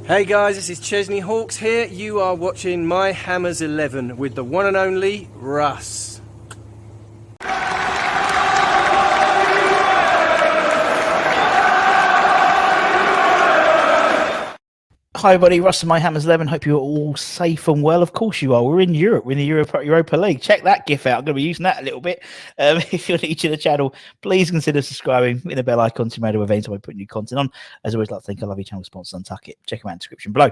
Hey guys, this is Chesney Hawkes here. You are watching My Hammers 11 with the one and only Russ. Hi everybody, Russ and My Hammers 11. Hope you're all safe and well. Of course you are. We're in Europe. We're in the Europa League. Check that GIF out. I'm going to be using that a little bit. If you're new to the channel, please consider subscribing, hitting the bell icon to notify events when we put new content on. As always, like to thank our lovely channel sponsor, Untuck It. Check them out in the description below.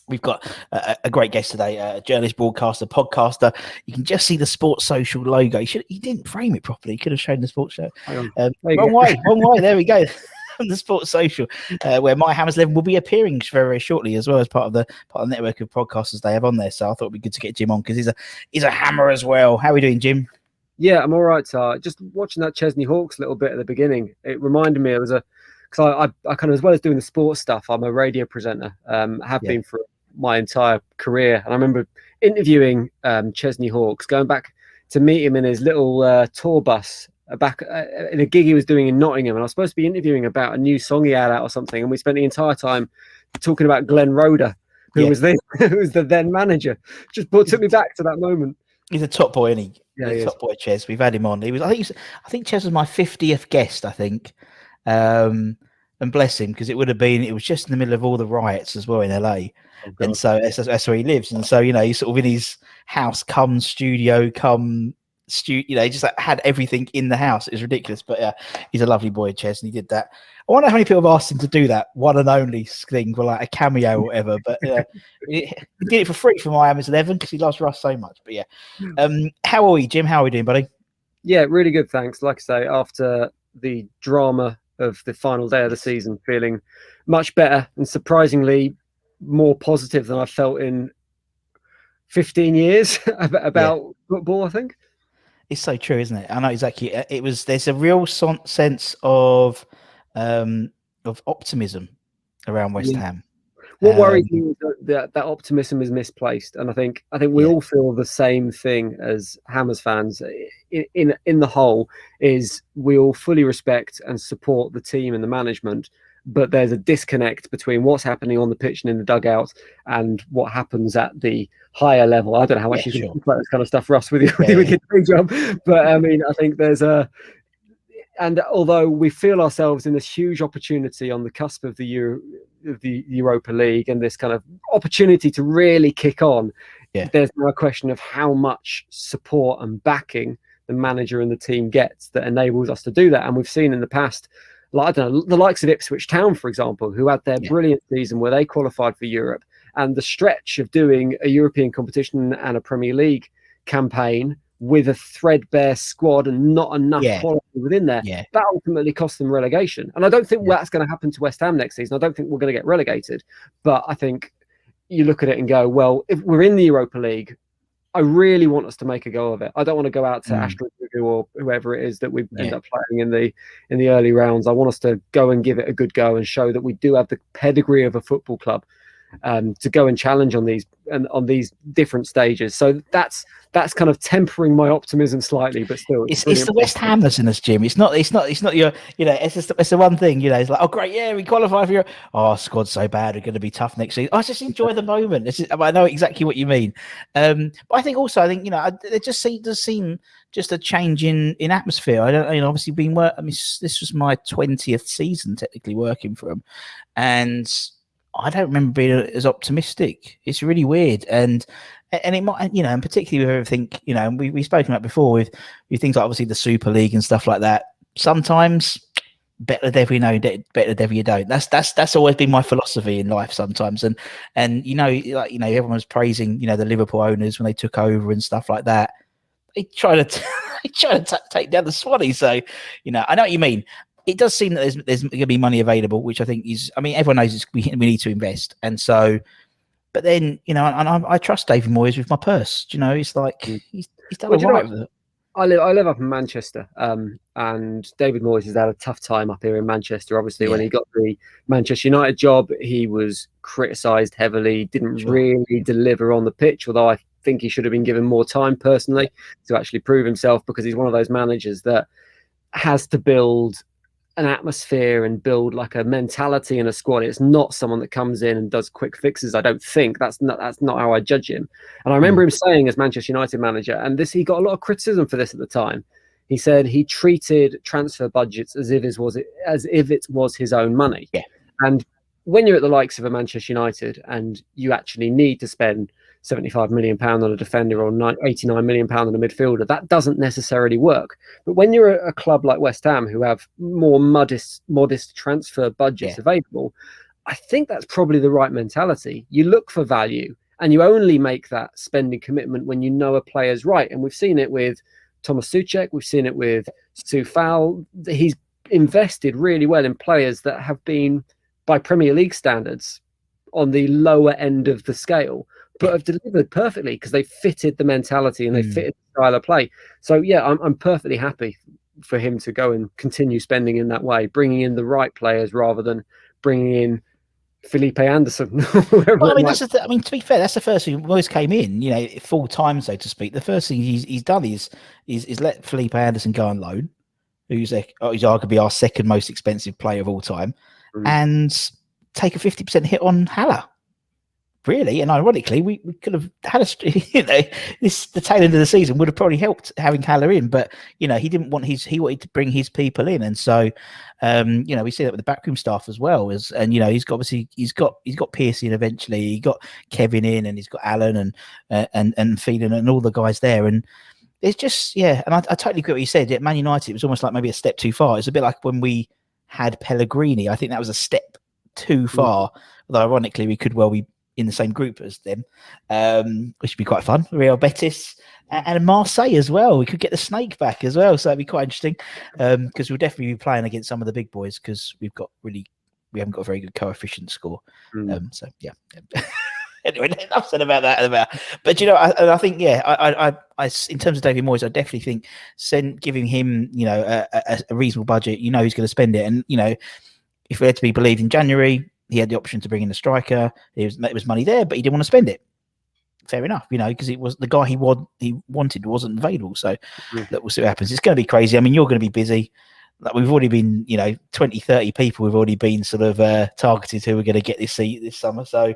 We've got a great guest today, a journalist, broadcaster, podcaster. You can just see the Sports Social logo. He didn't frame it properly. He could have shown the Sports Show. Wrong way. There we go. The Sports Social, where My Hammers 11 will be appearing very, very shortly, as well as part of the network of podcasters they have on there. So I thought it'd be good to get Jim on because he's a hammer as well. How are we doing, Jim? Yeah, I'm all right. Just watching that Chesney Hawkes little bit at the beginning, it reminded me because I kind of, as well as doing the sports stuff, I'm a radio presenter. Have been for my entire career, and I remember interviewing Chesney Hawkes, going back to meet him in his little tour bus back in a gig he was doing in Nottingham, and I was supposed to be interviewing about a new song he had out or something, and we spent the entire time talking about Glenn Roeder, who was the then manager. Just took me back to that moment. He's a top boy, isn't he? Yeah, he's a top boy, Ches. We've had him on. I think Ches was my 50th guest, I think. And bless him, because it was just in the middle of all the riots as well in LA. And so that's where he lives. And so, he's sort of in his house, studio, he just had everything in the house. It was ridiculous, but yeah, he's a lovely boy, Ches, and he did that. I wonder how many people have asked him to do that one and only thing for like a cameo or whatever, but he did it for free for My Hammers 11 because he loves Russ so much. But yeah, how are you, Jim? How are we doing, buddy? Yeah, really good, thanks. Like I say, after the drama of the final day of the season, feeling much better and surprisingly more positive than I felt in 15 years about football, I think. It's so true, isn't it? I know exactly. There's a real sense of optimism around West Ham. What worries me is that optimism is misplaced, and I think we all feel the same thing as Hammers fans. In the whole, is we all fully respect and support the team and the management, but there's a disconnect between what's happening on the pitch and in the dugout and what happens at the higher level. I don't know how much you can talk about this kind of stuff, Russ, with your day job, but I mean, I think there's and although we feel ourselves in this huge opportunity on the cusp of the Europa League and this kind of opportunity to really kick on, there's now a question of how much support and backing the manager and the team gets that enables us to do that. And we've seen in the past, like, I don't know, the likes of Ipswich Town, for example, who had their brilliant season where they qualified for Europe, and the stretch of doing a European competition and a Premier League campaign with a threadbare squad and not enough quality within there, that ultimately cost them relegation. And I don't think that's going to happen to West Ham next season. I don't think we're going to get relegated. But I think you look at it and go, well, if we're in the Europa League, I really want us to make a go of it. I don't want to go out to Aston Villa or whoever it is that we end up playing in the early rounds. I want us to go and give it a good go and show that we do have the pedigree of a football club to go and challenge on these different stages. So that's kind of tempering my optimism slightly, but still, it's the West Hammers in us, Jim. It's not your, it's the one thing, it's like, oh great, we qualify for our squad's so bad, we're going to be tough next season. I just enjoy the moment. I know exactly what you mean. But I think there just does seem just a change in atmosphere. I don't, obviously this was my 20th season technically working for them, and I don't remember being as optimistic. It's really weird, and it might, and particularly with everything, we've spoken about before with things like obviously the Super League and stuff like that. Sometimes better the devil you know, better the devil you don't. That's always been my philosophy in life. Sometimes, and everyone was praising the Liverpool owners when they took over and stuff like that. They try to take down the Swannies. So I know what you mean. It does seem that there's going to be money available, which I think is, everyone knows we need to invest. And so, but then, and I trust David Moyes with my purse. It's like, he's done all right with it. I live up in Manchester, and David Moyes has had a tough time up here in Manchester. Obviously, when he got the Manchester United job, he was criticised heavily, didn't really deliver on the pitch, although I think he should have been given more time personally to actually prove himself, because he's one of those managers that has to build an atmosphere and build like a mentality in a squad. It's not someone that comes in and does quick fixes. I don't think that's not how I judge him. And I remember him saying as Manchester United manager, and he got a lot of criticism for this at the time. He said he treated transfer budgets as if it was his own money. Yeah. And when you're at the likes of a Manchester United and you actually need to spend £75 million on a defender or £89 million on a midfielder, that doesn't necessarily work. But when you're a club like West Ham, who have more modest transfer budgets available, I think that's probably the right mentality. You look for value and you only make that spending commitment when you know a player's right. And we've seen it with Thomas Souček, we've seen it with Soufal. He's invested really well in players that have been, by Premier League standards, on the lower end of the scale, but have delivered perfectly because they fitted the mentality and they fitted the style of play. So yeah, I'm perfectly happy for him to go and continue spending in that way, bringing in the right players rather than bringing in Felipe Anderson. Well, I mean, to be fair, that's the first thing. Moyes came in, full time, so to speak. The first thing he's done is let Felipe Anderson go on loan, who's arguably our second most expensive player of all time, and take a 50% hit on Haller. Really, and ironically, we could have had the tail end of the season would have probably helped having Haller in, but he didn't want he wanted to bring his people in, and so we see that with the backroom staff as well. And he's got Piercy in eventually, he got Kevin in, and he's got Alan and Phelan and all the guys there, and it's just and I totally agree what you said. At Man United, it was almost like maybe a step too far. It's a bit like when we had Pellegrini. I think that was a step too far. Although ironically, we could well be in the same group as them, which would be quite fun. Real Betis and Marseille as well. We could get the snake back as well, so that'd be quite interesting. Because we'll definitely be playing against some of the big boys because we haven't got a very good coefficient score. So yeah. Anyway, enough said about that. But I think I in terms of David Moyes, I definitely think giving him a reasonable budget, he's going to spend it, and if we're to be believed, in January he had the option to bring in a striker. It was money there, but he didn't want to spend it. Fair enough, because it was the guy he wanted wasn't available. So we'll see what happens. It's going to be crazy. I mean, you're going to be busy. Like we've already been, 20, 30 people. We've already been sort of targeted who we're going to get this summer. So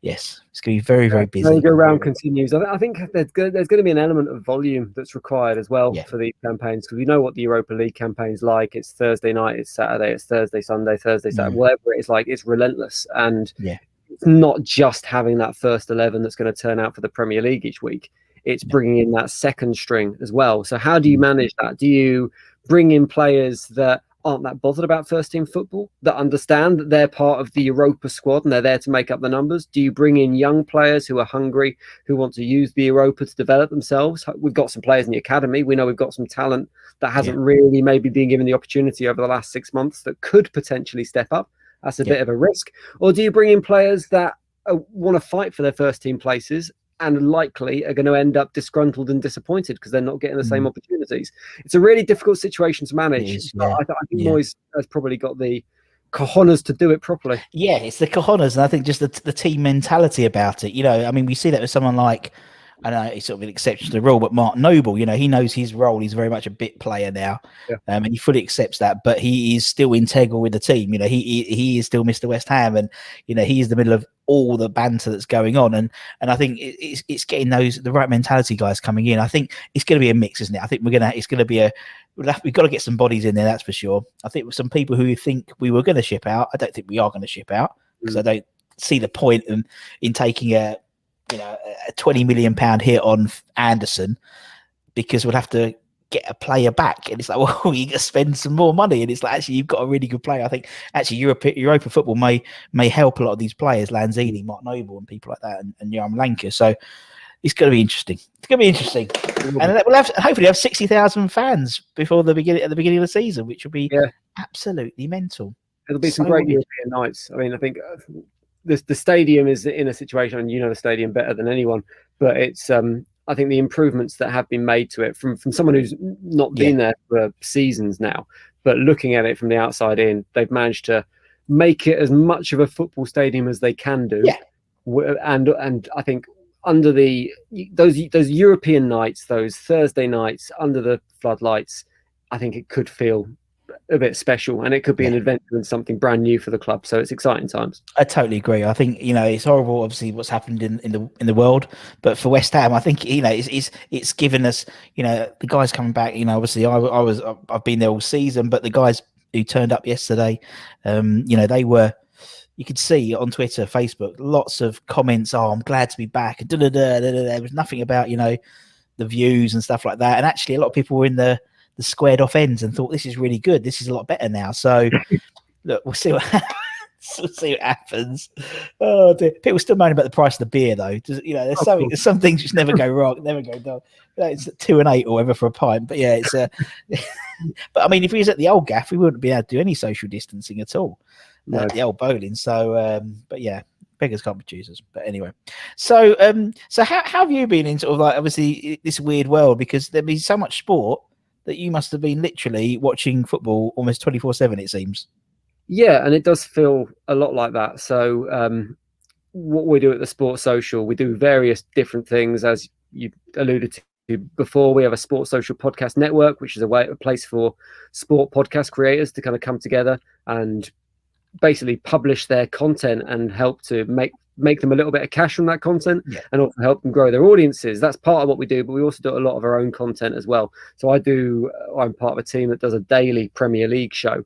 yes, it's going to be very, very busy. The go-round continues. I think there's going to be an element of volume that's required as well for these campaigns, because we know what the Europa League campaign's like. It's Thursday night, it's Saturday, it's Thursday, Sunday, Thursday, Saturday, whatever it is like. It's relentless, and it's not just having that first 11 that's going to turn out for the Premier League each week. It's bringing in that second string as well. So how do you manage that? Do you bring in players that aren't that bothered about first team football, that understand that they're part of the Europa squad and they're there to make up the numbers? Do you bring in young players who are hungry, who want to use the Europa to develop themselves? We've got some players in the academy. We know we've got some talent that hasn't really maybe been given the opportunity over the last 6 months that could potentially step up. That's a bit of a risk. Or do you bring in players that want to fight for their first team places and likely are going to end up disgruntled and disappointed because they're not getting the same opportunities? It's a really difficult situation to manage. I think Moyes has probably got the cojones to do it properly. Yeah, it's the cojones, and I think just the team mentality about it. I mean, we see that with someone like, I know it's sort of an exception to the rule, but Mark Noble, he knows his role. He's very much a bit player now, and he fully accepts that. But he is still integral with the team. He is still Mr. West Ham, and he is the middle of all the banter that's going on. And I think it's getting the right mentality guys coming in. I think it's going to be a mix, isn't it? I think we've got to get some bodies in there, that's for sure. I think with some people who think we were going to ship out, I don't think we are going to ship out, because I don't see the point in taking a £20 million hit on Anderson, because we'll have to get a player back, and it's like, well, you got to spend some more money, and it's like, actually, you've got a really good player. I think actually Europa football may help a lot of these players, Lanzini, Mark Noble, and people like that, and Jan Lanka. So it's going to be interesting. And we'll hopefully have 60,000 fans at the beginning of the season, which will be absolutely mental. It'll be some great European nights. I mean, I think the stadium is in a situation, and the stadium better than anyone, but it's I think the improvements that have been made to it from someone who's not been there for seasons now, but looking at it from the outside in, they've managed to make it as much of a football stadium as they can do. And I think under those European nights, those Thursday nights under the floodlights, I think it could feel a bit special, and it could be an Yeah. adventure and something brand new for the club. So it's exciting times. I totally agree. I think it's horrible, obviously, what's happened in the world. But for West Ham, I think it's given us, the guys coming back. Obviously, I've been there all season, but the guys who turned up yesterday, they were. You could see on Twitter, Facebook, lots of comments. Oh, I'm glad to be back. There was nothing about the views and stuff like that. And actually, a lot of people were in the squared off ends and thought this is really good. This is a lot better now. So look, we'll see what happens. We'll see what happens. Oh dear. People still moaning about the price of the beer though. There's some things which never go wrong, never go down. It's 2 and 8 or whatever for a pint. But yeah, it's but I mean, if we was at the old gaff, we wouldn't be able to do any social distancing at all. No. At the old bowling. So but yeah, beggars can't be choosers. But anyway. So how have you been in sort of like obviously this weird world, because there'd be so much sport that you must have been literally watching football almost 24/7, it seems. Yeah, and it does feel a lot like that. So what we do at the Sports Social, we do various different things, as you alluded to before. We have a Sports Social podcast network, which is a place for sport podcast creators to kind of come together and basically publish their content and help to make them a little bit of cash from that content, and also help them grow their audiences. That's part of what we do, but we also do a lot of our own content as well. So I'm part of a team that does a daily Premier League show,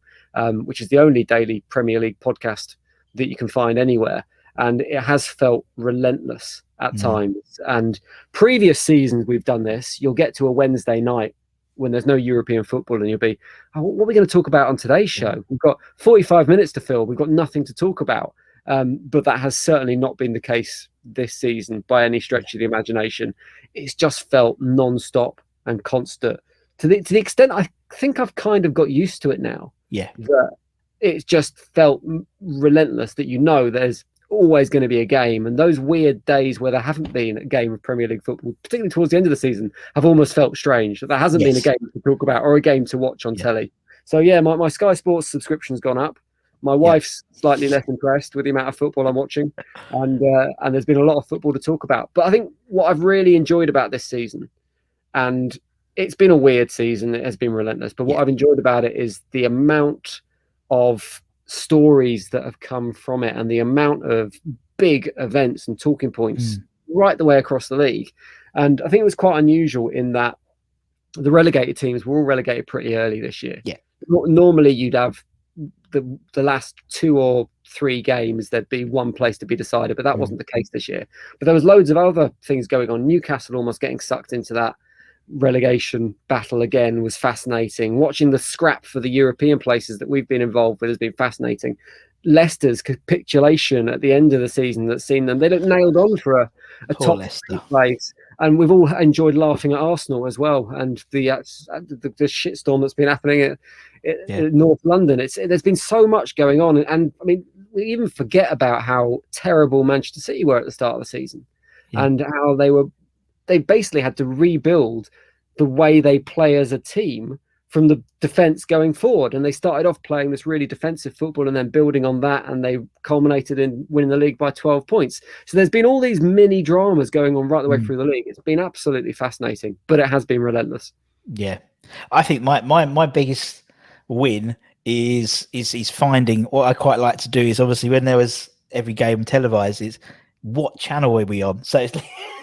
which is the only daily Premier League podcast that you can find anywhere. And it has felt relentless at times. And previous seasons we've done this, you'll get to a Wednesday night when there's no European football and you'll be, what are we going to talk about on today's show? We've got 45 minutes to fill. We've got nothing to talk about. But that has certainly not been the case this season by any stretch of the imagination. It's just felt non-stop and constant to the extent I think I've kind of got used to it now. Yeah. That it's just felt relentless, that there's always going to be a game, and those weird days where there haven't been a game of Premier League football, particularly towards the end of the season, have almost felt strange, that there hasn't been a game to talk about or a game to watch on telly. So yeah, my Sky Sports subscription's gone up. My wife's slightly less impressed with the amount of football I'm watching, and there's been a lot of football to talk about. But I think what I've really enjoyed about this season, and it's been a weird season, it has been relentless, but what I've enjoyed about it is the amount of stories that have come from it and the amount of big events and talking points right the way across the league. And I think it was quite unusual in that the relegated teams were all relegated pretty early this year. Yeah. Normally you'd have the last 2 or 3 games, there'd be one place to be decided, but that wasn't the case this year. But there was loads of other things going on. Newcastle almost getting sucked into that relegation battle again was fascinating. Watching the scrap for the European places that we've been involved with has been fascinating. Leicester's capitulation at the end of the season, that's seen them, they look nailed on for a top place. And we've all enjoyed laughing at Arsenal as well, and the shitstorm that's been happening at North London. There's been so much going on, and I mean, we even forget about how terrible Manchester City were at the start of the season, and how they basically had to rebuild the way they play as a team from the defense going forward. And they started off playing this really defensive football and then building on that, and they culminated in winning the league by 12 points. So there's been all these mini dramas going on right the way through the league. It's been absolutely fascinating, but it has been relentless. Yeah. I think my biggest win is finding, what I quite like to do is, obviously when there was every game televised, is what channel are we on? So it's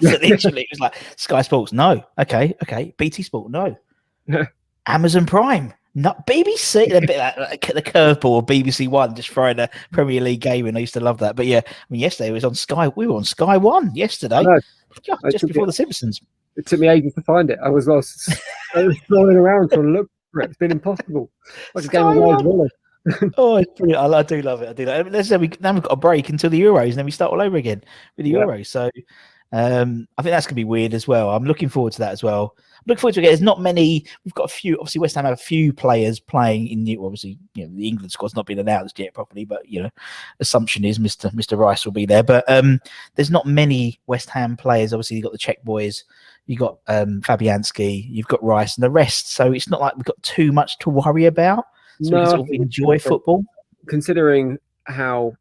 literally, it was like Sky Sports, no. Okay. BT Sport, no. Amazon Prime, not BBC. A bit like the curveball, BBC One, just throwing a Premier League game in. I used to love that. But yeah, I mean, yesterday it was on Sky. We were on Sky One yesterday, just before The Simpsons. It took me ages to find it. I was scrolling around trying to look for it. It's been impossible. I just Oh, it's brilliant. I do love it. I mean, let's say now we've got a break until the Euros, and then we start all over again with the Euros. So I think that's going to be weird as well. I'm looking forward to that as well. I'm looking forward to it. There's not many. We've got a few. Obviously, West Ham have a few players playing in the. Obviously, the England squad's not been announced yet properly, but assumption is Mr. Rice will be there. But there's not many West Ham players. Obviously, you've got the Czech boys. You've got Fabianski. You've got Rice and the rest. So it's not like we've got too much to worry about. So we can sort of enjoy football. Considering how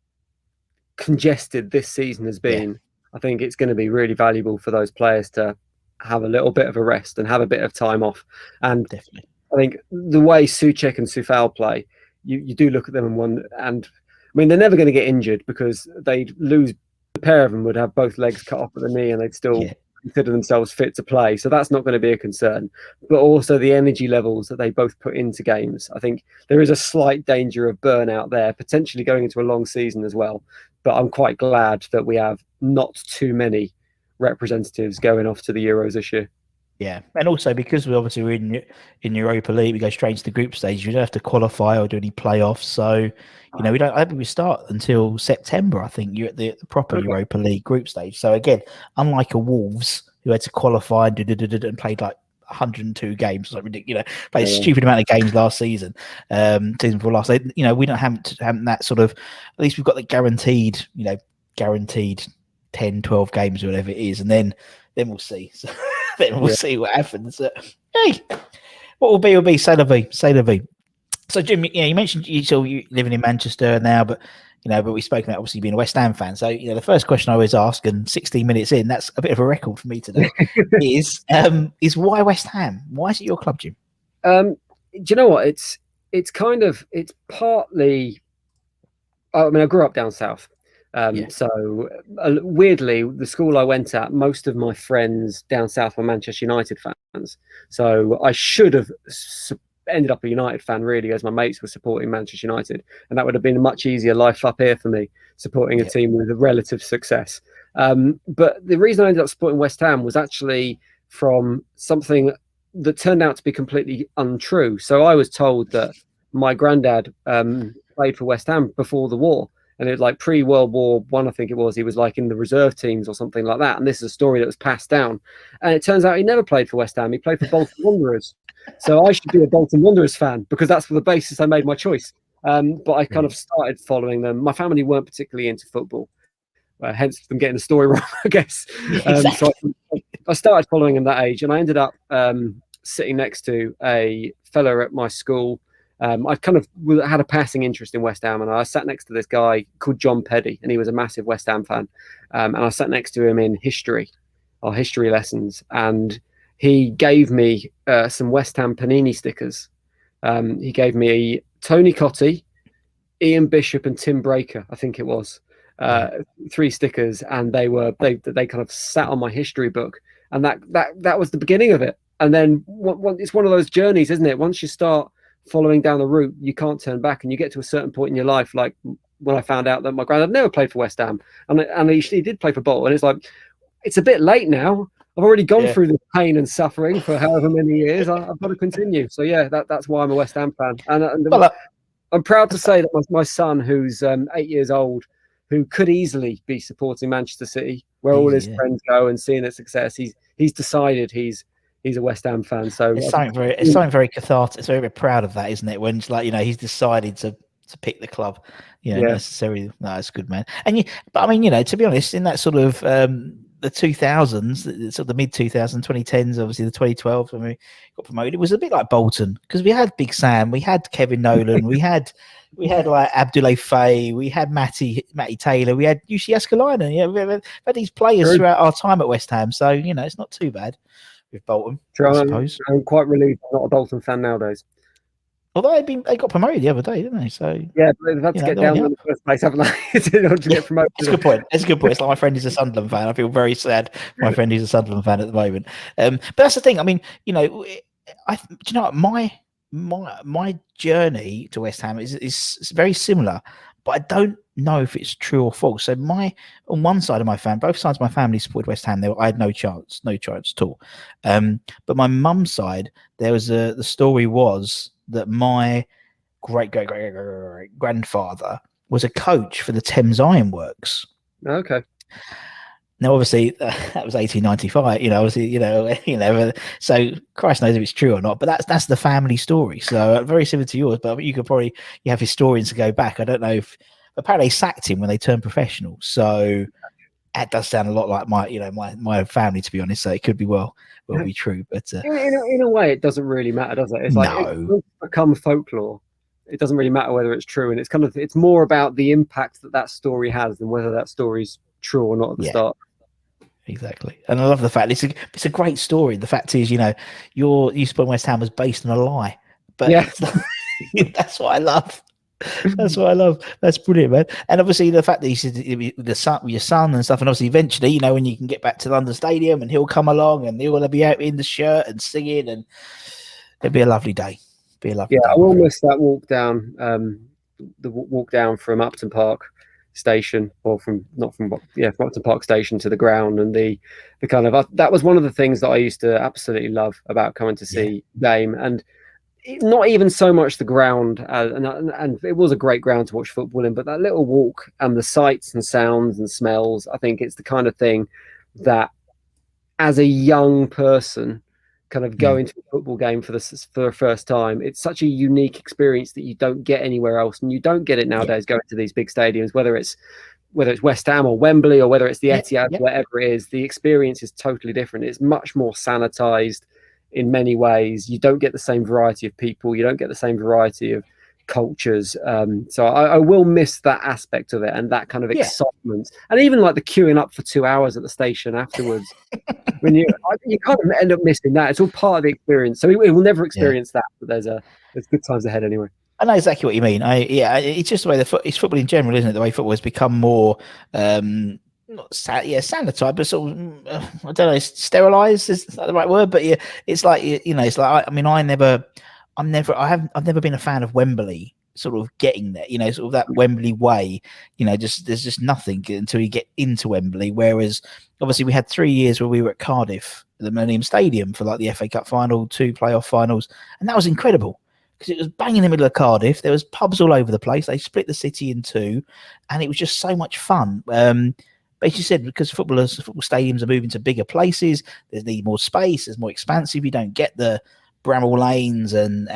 congested this season has been, I think it's going to be really valuable for those players to have a little bit of a rest and have a bit of time off. And definitely, I think the way Souček and Soufal play, you do look at them and wonder. And I mean, they're never going to get injured because they'd lose. The pair of them would have both legs cut off at the knee, and they'd still consider themselves fit to play. So that's not going to be a concern. But also the energy levels that they both put into games. I think there is a slight danger of burnout there, potentially going into a long season as well. But I'm quite glad that we have not too many representatives going off to the Euros this year. Yeah, and also because we're in Europa League, we go straight into the group stage. You don't have to qualify or do any playoffs, so I think we start until September. I think you're at the proper Europa League group stage. So again, unlike a Wolves who had to qualify and played like 102 games, like ridiculous, played a stupid amount of games last season, season before last. We don't have that sort of. At least we've got the guaranteed 10, 12 games or whatever it is, and then we'll see. So, then we'll see what happens. Hey, what will be, say la vie. So, Jim, you mentioned you living in Manchester now, but we spoke about obviously being a West Ham fan. So, the first question I always ask, and 16 minutes in, that's a bit of a record for me today, is why West Ham? Why is it your club, Jim? Do you know what? It's partly. I mean, I grew up down south. So weirdly, the school I went at, most of my friends down south were Manchester United fans. So I should have ended up a United fan, really, as my mates were supporting Manchester United. And that would have been a much easier life up here for me, supporting a team with a relative success. But the reason I ended up supporting West Ham was actually from something that turned out to be completely untrue. So I was told that my granddad played for West Ham before the war. And it was like pre-World War I, I think it was. He was like in the reserve teams or something like that. And this is a story that was passed down. And it turns out he never played for West Ham. He played for Bolton Wanderers. So I should be a Bolton Wanderers fan because that's the basis I made my choice. But I kind of started following them. My family weren't particularly into football, hence them getting the story wrong, I guess. So I started following them that age. And I ended up sitting next to a fella at my school. I kind of had a passing interest in West Ham, and I sat next to this guy called John Peddy, and he was a massive West Ham fan. And I sat next to him in our history lessons, and he gave me some West Ham Panini stickers. He gave me Tony Cottee, Ian Bishop, and Tim Breaker, I think it was, 3 stickers, and they kind of sat on my history book, and that was the beginning of it. And then it's one of those journeys, isn't it? Once you start following down the route, you can't turn back, and you get to a certain point in your life, like when I found out that my granddad never played for West Ham, and he did play for Bolton, and it's like, it's a bit late now. I've already gone through the pain and suffering for however many years. I've got to continue. So that's why I'm a West Ham fan, and I'm proud to say that my son, who's 8 years old, who could easily be supporting Manchester City, where all his friends go and seeing their success, he's decided he's a West Ham fan. So it's something very cathartic. It's very proud of that, isn't it? When it's like, he's decided to pick the club, necessarily. No, it's good, man. But I mean, to be honest, in that sort of the 2000s, sort of the mid 2000s, 2010s, obviously the 2012s when we got promoted, it was a bit like Bolton because we had Big Sam, we had Kevin Nolan, we had like Abdoulaye Faye, we had Matty Taylor, we had Jussi Jääskeläinen. We had these players throughout our time at West Ham, so it's not too bad with Bolton. I suppose. I'm quite relieved I'm not a Bolton fan nowadays. Although they got promoted the other day, didn't they? So yeah, but they've had to get down in the first place, haven't they? In order to get promoted. That's a good point. It's like my friend is a Sunderland fan. I feel very sad. My friend is a Sunderland fan at the moment. But that's the thing. I mean, do you know what? My journey to West Ham is very similar, but I don't know if it's true or false. So on one side of my family, both sides of my family supported West Ham. I had no chance at all. But my mum's side, there was the story was that my great grandfather was a coach for the Thames Ironworks. Okay. Now, obviously, that was 1895. Obviously, so Christ knows if it's true or not. But that's the family story. So very similar to yours. But you have historians to go back. I don't know if apparently they sacked him when they turned professional. So that does sound a lot like my family, to be honest. So it could be well be true. But in a way, it doesn't really matter, does it? It's like it's become folklore. It doesn't really matter whether it's true, and it's more about the impact that story has than whether that story's true or not at the start. Exactly, and I love the fact it's a great story. The fact is, you suppose West Ham was based on a lie. but Yeah. that's what I love. That's what I love. That's brilliant, man. And obviously the fact that you said the son, your son and stuff, and obviously eventually, you know, when you can get back to London Stadium and he'll come along and he'll be out in the shirt and singing, and it'll be a lovely day. Be a lovely day. I will miss that walk down, the walk down from Upton Park station, or from from Upton Park station to the ground, and the kind of that was one of the things that I used to absolutely love about coming to see game, and not even so much the ground, and it was a great ground to watch football in, but that little walk and the sights and sounds and smells. I think it's the kind of thing that, as a young person, kind of going to a football game for the first time, it's such a unique experience that you don't get anywhere else, and you don't get it nowadays going to these big stadiums, whether it's West Ham or Wembley, or whether it's the Etihad, whatever it is. The experience is totally different. It's much more sanitized in many ways. You don't get the same variety of people. You don't get the same variety of cultures. So I will miss that aspect of it, and that kind of excitement, and even like the queuing up for 2 hours at the station afterwards. When you kind of end up missing that. It's all part of the experience. So we will never experience that, but there's good times ahead anyway. I know exactly what you mean. It's just the way it's football in general, isn't it? The way football has become more sanitized, but sort of I don't know, sterilized is that the right word? But it's like, you know, it's like I've never been a fan of Wembley. Sort of getting there, you know, sort of that Wembley way, you know, there's just nothing until you get into Wembley. Whereas obviously we had 3 years where we were at Cardiff, at the Millennium Stadium, for like the FA Cup final, 2 playoff finals, and that was incredible because it was bang in the middle of Cardiff. There was pubs all over the place. They split the city in 2, and it was just so much fun. But as you said, because football stadiums are moving to bigger places, there's need more space, there's more expansive. You don't get the Bramall Lanes and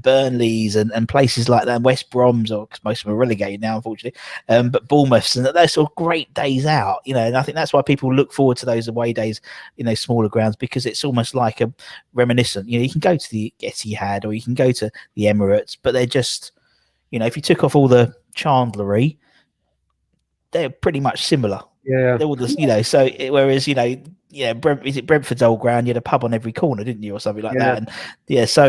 Burnleys and places like that, and West Broms, or most of them are relegated now, unfortunately. But Bournemouths, and they're sort of great days out, you know. And I think that's why people look forward to those away days in those smaller grounds, because it's almost like a reminiscent. You know, you can go to the Etihad or you can go to the Emirates, but they're just, you know, if you took off all the chandlery, they're pretty much similar. Yeah, they're all just, you know. So whereas, you know, is it Brentford's old ground? You had a pub on every corner, didn't you, or something like that? And so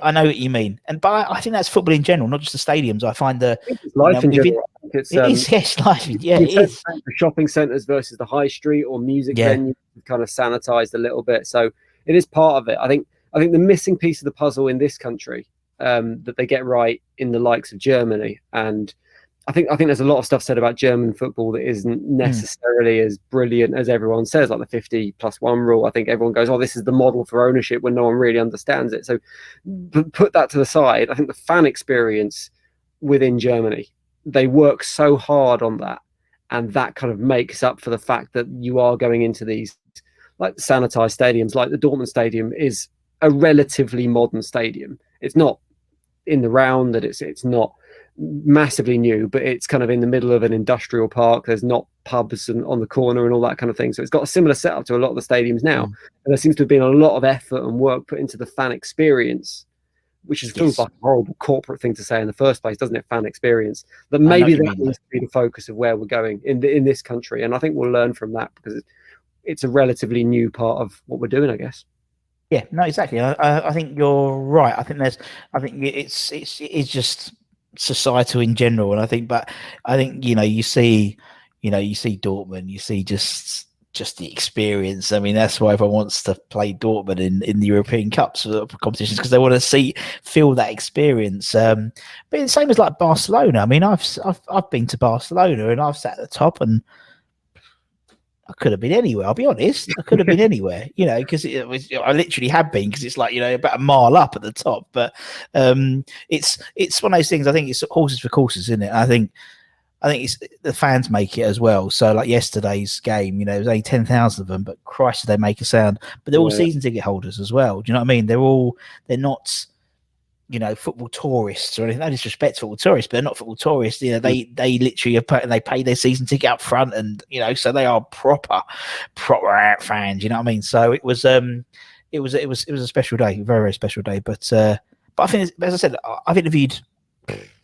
I know what you mean. But I think that's football in general, not just the stadiums. I find it's life in general. It is, yes, life. Yeah, it is. The shopping centres versus the high street or music venues kind of sanitized a little bit. So it is part of it. I think the missing piece of the puzzle in this country, that they get right in the likes of Germany, and I think there's a lot of stuff said about German football that isn't necessarily as brilliant as everyone says, like the 50+1 rule. I think everyone goes, oh, this is the model for ownership, when no one really understands it. So put that to the side. I think the fan experience within Germany, they work so hard on that, and that kind of makes up for the fact that you are going into these like sanitized stadiums. Like the Dortmund Stadium is a relatively modern stadium. It's not in the round that it's not massively new, but it's kind of in the middle of an industrial park. There's not pubs and on the corner and all that kind of thing. So it's got a similar setup to a lot of the stadiums now. And there seems to have been a lot of effort and work put into the fan experience, which is feels like a horrible corporate thing to say in the first place, doesn't it? Fan experience. That maybe that needs to be the focus of where we're going in this country. And I think we'll learn from that, because it's a relatively new part of what we're doing, I guess. Yeah, no, exactly. I think you're right. I think it's just societal in general, and I think you see Dortmund, you see just the experience. I mean, that's why everyone wants to play Dortmund in the European Cups competitions, because they want to feel that experience. But the same as like Barcelona. I mean, I've been to Barcelona and I've sat at the top, and I could have been anywhere. I'll be honest. I could have been anywhere, you know, because I literally have been, because it's like, you know, about a mile up at the top. But it's one of those things. I think it's horses for courses, isn't it? I think it's the fans make it as well. So like yesterday's game, you know, there was only 10,000 of them, but Christ, did they make a sound? But they're all season ticket holders as well. Do you know what I mean? They're not, you know, football tourists or anything. No disrespect to football tourists, but they're not football tourists. You know, they literally they pay their season ticket up front, and you know, so they are proper fans. You know what I mean? So it was a special day, a very, very special day. But I think, as I said, I've interviewed.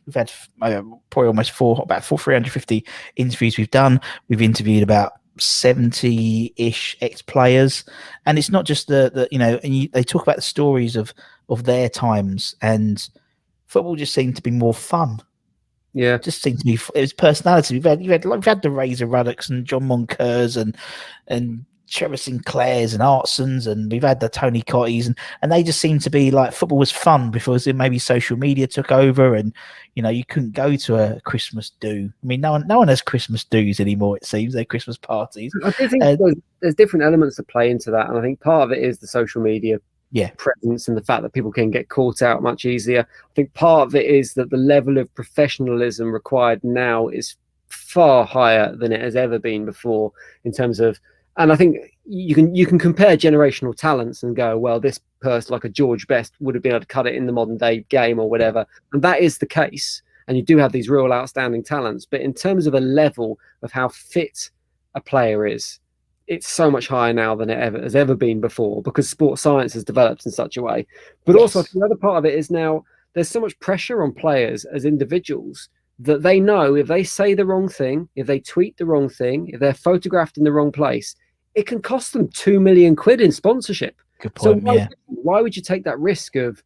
We've had probably almost 350 interviews we've done. We've interviewed about 70-ish ex-players, and it's not just the and they talk about the stories of their times, and football just seemed to be more fun. Yeah, Just seemed to be, it was personality. We've had the Razor Ruddocks and John Moncurs and Trevor Sinclairs and Artsons, and we've had the Tony Cotties, and they just seemed to be like, football was fun before maybe social media took over, and you couldn't go to a Christmas do. I mean, no one has Christmas do's anymore. It seems they're Christmas parties. I do think there's different elements that play into that, and I think part of it is the social media presence and the fact that people can get caught out much easier. I think part of it is that the level of professionalism required now is far higher than it has ever been before in terms of, and I think you can compare generational talents and go, well, this person like a George Best would have been able to cut it in the modern day game or whatever, and that is the case, and you do have these real outstanding talents, but in terms of a level of how fit a player is, it's so much higher now than it has ever been before, because sports science has developed in such a way. But also the other part of it is now there's so much pressure on players as individuals that they know if they say the wrong thing, if they tweet the wrong thing, if they're photographed in the wrong place, it can cost them £2 million in sponsorship. Good point. So why would you take that risk of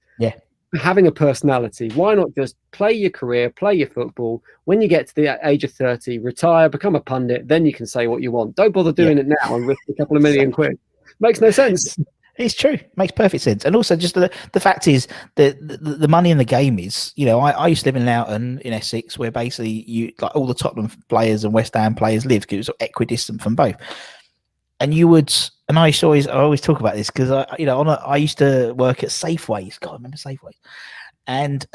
having a personality? Why not just play your career, play your football? When you get to the age of 30, retire, become a pundit, then you can say what you want. Don't bother doing it now and risk a couple of million quid. Makes no sense. It's true. Makes perfect sense. And also, just the fact is that the money in the game is, I used to live in Loughton in Essex, where basically all the Tottenham players and West Ham players live, because it was equidistant from both. And I always talk about this because I used to work at Safeways. God, I remember Safeways. And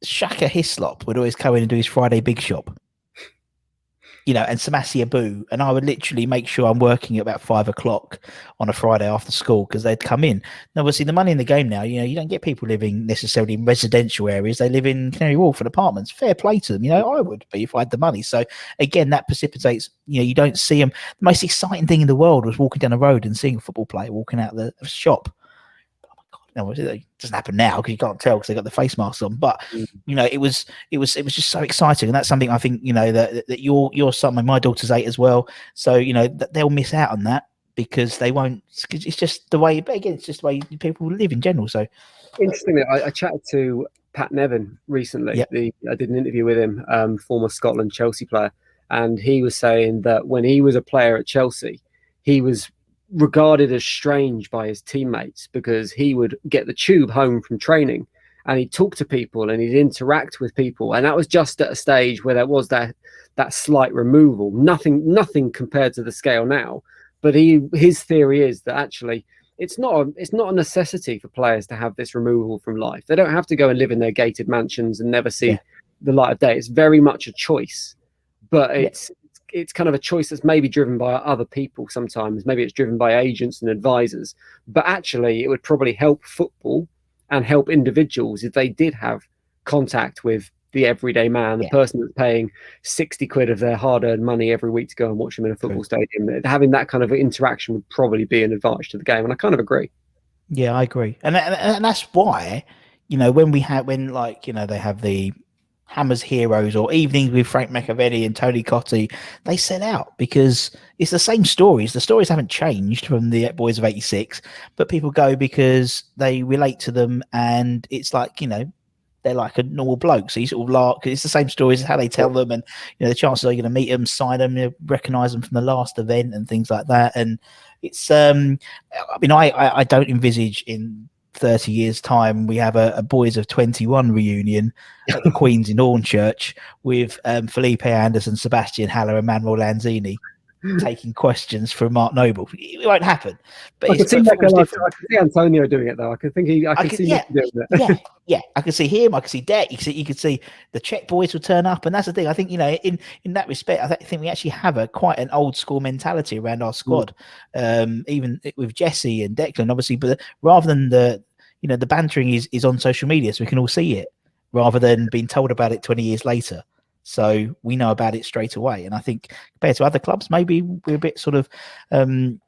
Shaka Hislop would always come in and do his Friday Big Shop. And Samassi Abu, and I would literally make sure I'm working at about 5 o'clock on a Friday after school, because they'd come in. And obviously, the money in the game now, you don't get people living necessarily in residential areas. They live in Canary Wharf and apartments. Fair play to them. I would be if I had the money. So again, that precipitates, you don't see them. The most exciting thing in the world was walking down the road and seeing a football player walking out of the shop. No, it doesn't happen now because you can't tell because they got the face masks on. But it was just so exciting, and that's something I think that your son, my daughter's 8 as well. So that they'll miss out on that because they won't. Cause it's just the way. But again, it's just the way people live in general. So interestingly, I chatted to Pat Nevin recently. Yep. I did an interview with him, former Scotland Chelsea player, and he was saying that when he was a player at Chelsea, he was regarded as strange by his teammates because he would get the tube home from training and he'd talk to people and he'd interact with people, and that was just at a stage where there was that slight removal, nothing compared to the scale now. But his theory is that actually it's not a necessity for players to have this removal from life. They don't have to go and live in their gated mansions and never see the light of day. It's very much a choice, but it's kind of a choice that's maybe driven by other people sometimes. Maybe it's driven by agents and advisors. But actually, it would probably help football and help individuals if they did have contact with the everyday man, the person that's paying 60 quid of their hard-earned money every week to go and watch them in a football stadium. Having that kind of interaction would probably be an advantage to the game, and I kind of agree. Yeah, I agree. And that's why, when they have the Hammers Heroes or evenings with Frank McAvenny and Tony Cotty, they sell out because it's the same stories. The stories haven't changed from the boys of '86, but people go because they relate to them, and it's like, they're like a normal bloke. So you sort of lark, it's the same stories, how they tell them, and the chances are you're going to meet them, sign them, recognise them from the last event and things like that. And it's I don't envisage in 30 years time we have a boys of 21 reunion at the Queen's in Hornchurch with Felipe Anderson, Sebastian Haller and Manuel Lanzini taking questions from Mark Noble. It won't happen. But I can see Antonio doing it though. I can see him doing it. I can see him. I can see Deck. You could see the Czech boys will turn up, and that's the thing. I think in that respect, I think we actually have quite an old school mentality around our squad, even with Jesse and Declan, obviously. But rather than the bantering is on social media, so we can all see it, rather than being told about it 20 years later. So we know about it straight away. And I think compared to other clubs, maybe we're a bit sort of, maybe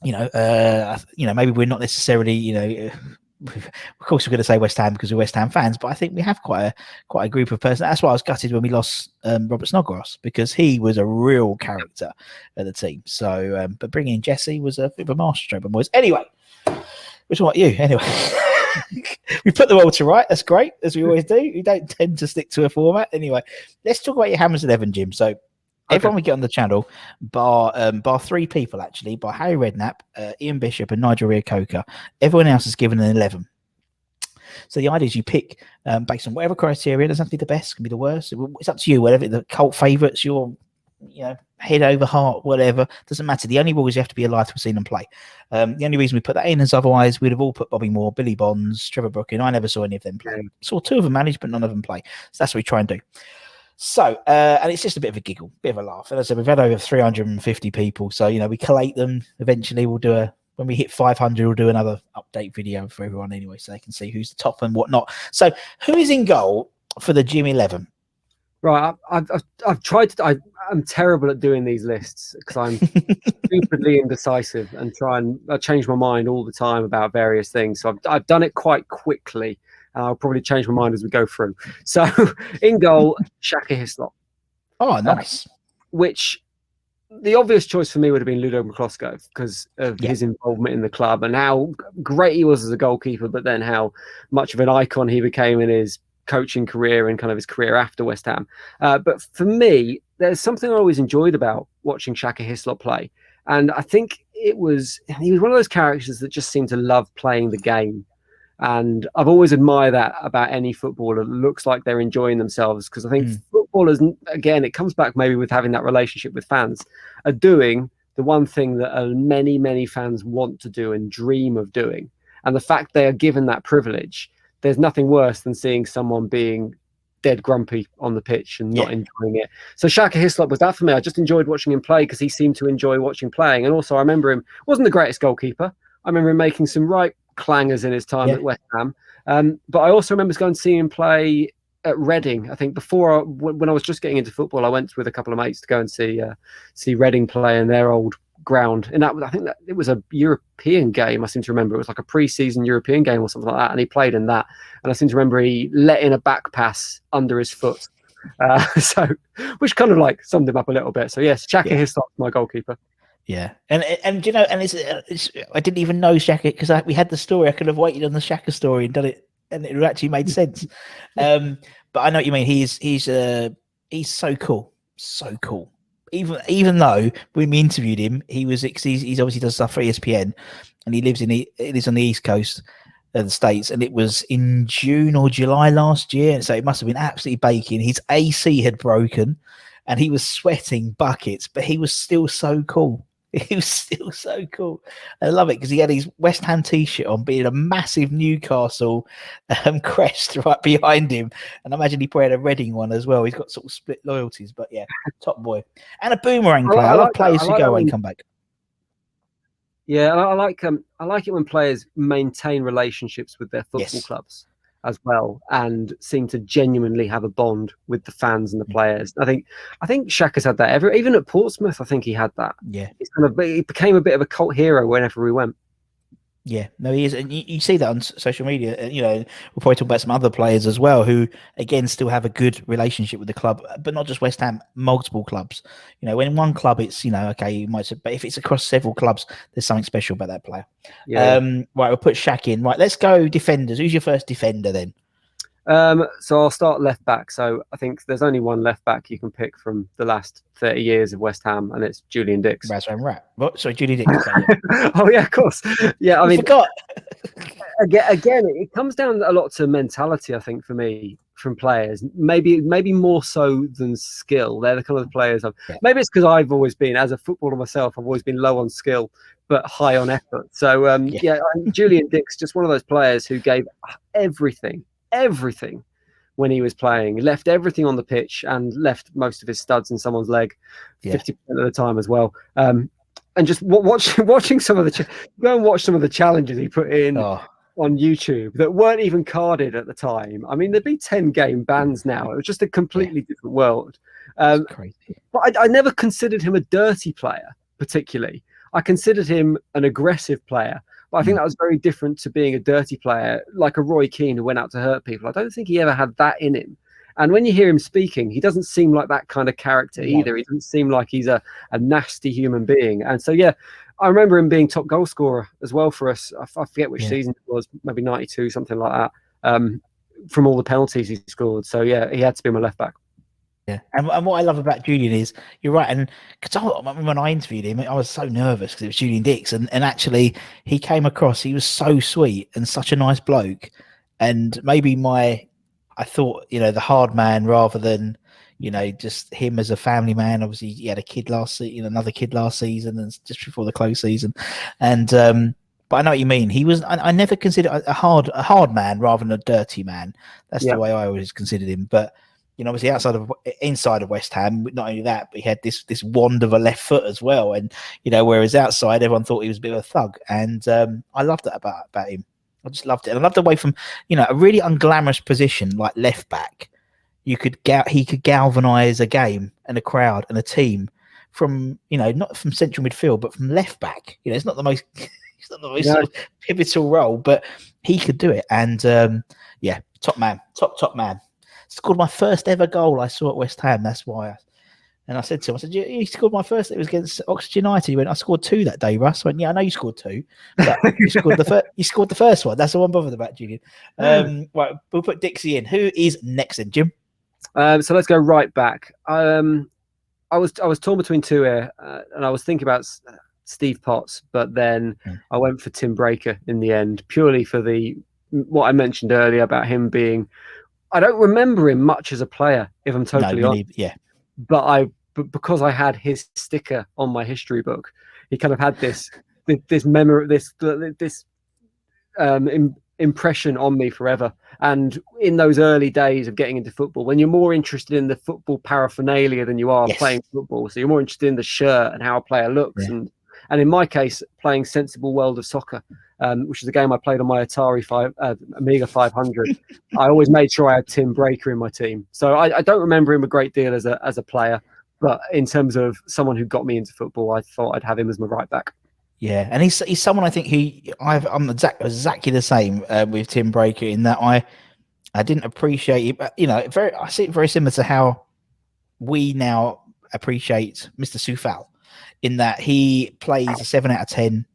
we're not necessarily, of course, we're going to say West Ham because we're West Ham fans, but I think we have quite a group of persons. That's why I was gutted when we lost Robert Snodgrass, because he was a real character at the team. So, but bringing in Jesse was a bit of a masterstroke, boys. Anyway, which one about you? Anyway, we put them all to right. That's great, as we always do. We don't tend to stick to a format. Anyway, let's talk about your Hammers 11, Jim. So, everyone we get on the channel, bar 3 people actually, by Harry Redknapp, Ian Bishop, and Nigel Reo-Coker. Everyone else is given an 11. So the idea is you pick based on whatever criteria. It doesn't have to be the best, it can be the worst. It's up to you. Whatever the cult favourites, your head over heart, whatever, doesn't matter. The only rule is you have to be alive to have seen them play. The only reason we put that in is otherwise we'd have all put Bobby Moore, Billy Bonds, Trevor Brooking. I never saw any of them play. Saw 2 of them managed, but none of them play. So that's what we try and do. So, and it's just a bit of a giggle, bit of a laugh. And as I said, we've had over 350 people. So, we collate them. Eventually, we'll do when we hit 500, we'll do another update video for everyone anyway, so they can see who's the top and whatnot. So, who is in goal for the Jim 11? Right, I've tried to. I'm terrible at doing these lists because I'm stupidly indecisive and I change my mind all the time about various things. So I've done it quite quickly. I'll probably change my mind as we go through. So, in goal, Shaka Hislop. Oh, nice. Which the obvious choice for me would have been Ludo McCloskey because of his involvement in the club and how great he was as a goalkeeper, but then how much of an icon he became in his coaching career and kind of his career after West Ham. But for me, there's something I always enjoyed about watching Shaka Hislop play. And I think he was one of those characters that just seemed to love playing the game. And I've always admired that about any footballer that looks like they're enjoying themselves, because I think footballers, again, it comes back maybe with having that relationship with fans, are doing the one thing that many, many fans want to do and dream of doing. And the fact they are given that privilege, there's nothing worse than seeing someone being dead grumpy on the pitch and not enjoying it. So Shaka Hislop was that for me. I just enjoyed watching him play because he seemed to enjoy watching playing. And also I remember him, wasn't the greatest goalkeeper. I remember him making some right clangers in his time at West Ham. But I also remember going to see him play at Reading. I think when I was just getting into football, I went with a couple of mates to go and see Reading play in their old ground. And I think that it was a European game. I seem to remember it was like a pre-season European game or something like that. And he played in that. And I seem to remember he let in a back pass under his foot. So, which kind of like summed him up a little bit. So yes, Shaka Hislop's my goalkeeper. Yeah, and it's I didn't even know Shaka because we had the story. I could have waited on the Shaka story and done it, and it actually made sense. But I know what you mean. He's so cool, so cool. Even though when we interviewed him, he's obviously does stuff for ESPN, and he lives on the East Coast of the States, and it was in June or July last year, so it must have been absolutely baking. His AC had broken, and he was sweating buckets, but he was still so cool. He was still so cool. I love it because he had his West Ham t-shirt on, being a massive Newcastle crest right behind him. And I imagine he probably had a Reading one as well. He's got sort of split loyalties, but yeah, top boy. And a boomerang player. I love players who go away and come back. Yeah, I like it when players maintain relationships with their football clubs as well, and seem to genuinely have a bond with the fans and the players. I think Shaka's had that even at Portsmouth. I think he had that. Yeah, he became a bit of a cult hero whenever we went. Yeah, no, he is, and you see that on social media. We'll probably talk about some other players as well who, again, still have a good relationship with the club, but not just West Ham, multiple clubs. When in one club it's okay, you might say, but if it's across several clubs, there's something special about that player. Yeah. Right, we'll put Shaq in. Right, let's go defenders. Who's your first defender then? So I'll start left back. So I think there's only one left back you can pick from the last 30 years of West Ham, and it's Julian Dix. What? Sorry, Julian Dix. Oh yeah, of course. Yeah, I forgot. again, it comes down a lot to mentality. I think for me, from players, maybe more so than skill. They're the kind of players maybe it's because I've always been, as a footballer myself, I've always been low on skill but high on effort. So Julian Dix, just one of those players who gave everything when he was playing. He left everything on the pitch and left most of his studs in someone's leg 50% of the time as well. And just watching some of go and watch some of the challenges he put in on YouTube that weren't even carded at the time. I mean, there'd be 10-game bans now. It was just a completely different world. Crazy. But I never considered him a dirty player particularly. I considered him an aggressive player. But I think that was very different to being a dirty player, like a Roy Keane who went out to hurt people. I don't think he ever had that in him. And when you hear him speaking, he doesn't seem like that kind of character either. He doesn't seem like he's a nasty human being. And so, yeah, I remember him being top goal scorer as well for us. I forget which season it was, maybe 92, something like that, from all the penalties he scored. So, yeah, he had to be my left back. Yeah, and what I love about Julian is, you're right, and because when I interviewed him, I was so nervous because it was Julian Dix, and actually he came across, he was so sweet and such a nice bloke, and maybe I thought, the hard man rather than, just him as a family man. Obviously, he had a kid another kid last season, and just before the close season, and but I know what you mean. He was. I never considered a hard man rather than a dirty man. That's the way I always considered him, but. Obviously inside of West Ham, not only that, but he had this wand of a left foot as well. And, whereas outside, everyone thought he was a bit of a thug. And I loved that about him. I just loved it. And I loved the way from, a really unglamorous position like left back, he could galvanise a game and a crowd and a team from, not from central midfield, but from left back. It's not the most, sort of pivotal role, but he could do it. And top man, top man. Scored my first ever goal I saw at West Ham. That's why. And I said to him, you scored my first. It was against Oxford United. He went, I scored 2 that day, Russ. I went, yeah, I know you scored 2. But you scored the first one. That's the one I'm bothered about, Julian. Right, we'll put Dixie in. Who is next then, Jim? So let's go right back. I was torn between 2 here, and I was thinking about Steve Potts, but then I went for Tim Breaker in the end, purely for what I mentioned earlier about him being. I don't remember him much as a player, if I'm totally honest. But because I had his sticker on my history book, he kind of had this memory, this impression on me forever. And in those early days of getting into football, when you're more interested in the football paraphernalia than you are playing football, so you're more interested in the shirt and how a player looks, and in my case, playing sensible world of soccer. Which is a game I played on my Amiga 500. I always made sure I had Tim Breaker in my team. So I don't remember him a great deal as a player, but in terms of someone who got me into football, I thought I'd have him as my right back. Yeah, and he's someone I think I'm exactly the same with Tim Breaker in that I didn't appreciate it. I see it very similar to how we now appreciate Mr. Soufal, in that he plays a 7 out of 10.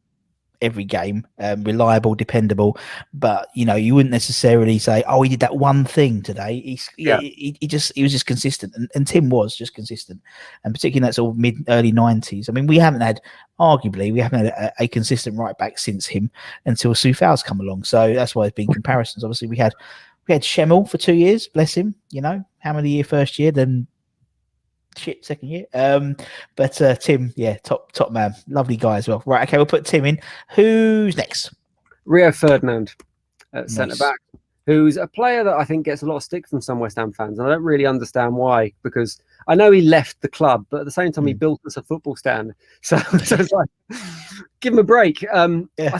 Every game, reliable, dependable, but you wouldn't necessarily say, "Oh, he did that one thing today." He was just consistent, and Tim was just consistent, and particularly in that sort of early 90s. I mean, we haven't had a consistent right back since him until Soufal's come along. So that's why there's been comparisons. Obviously, we had Schemmel for 2 years, bless him. Hammer the year first year, then. Shit, second year. But Tim, top man, lovely guy as well. Right, okay, we'll put Tim in. Who's next? Rio Ferdinand at centre back, who's a player that I think gets a lot of stick from some West Ham fans, and I don't really understand why, because I know he left the club, but at the same time he built us a football stand, so it's like, give him a break. I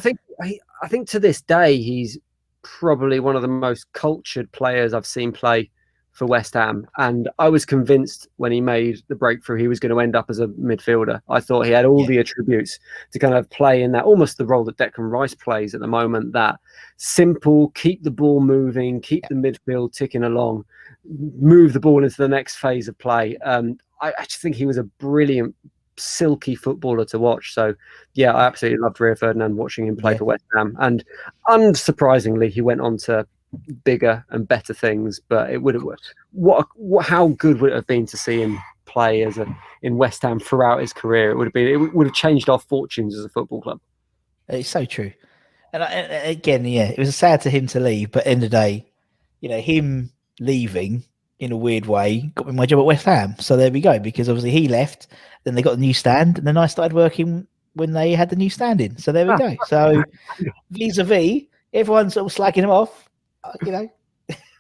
think to this day he's probably one of the most cultured players I've seen play for West Ham, and I was convinced when he made the breakthrough he was going to end up as a midfielder. I thought he had all the attributes to kind of play in that, almost the role that Declan Rice plays at the moment, that simple, keep the ball moving, keep the midfield ticking along, move the ball into the next phase of play. I just think he was a brilliant, silky footballer to watch. So yeah, I absolutely loved Rio Ferdinand watching him play for West Ham, and unsurprisingly he went on to bigger and better things, but it would have how good would it have been to see him play in West Ham throughout his career? It would have changed our fortunes as a football club. It's so true. And again, it was sad to him to leave, but end of the day, him leaving in a weird way got me my job at West Ham. So there we go, because obviously he left, then they got the new stand, and then I started working when they had the new stand in. So there we go. So vis-a-vis, everyone's sort of slagging him off.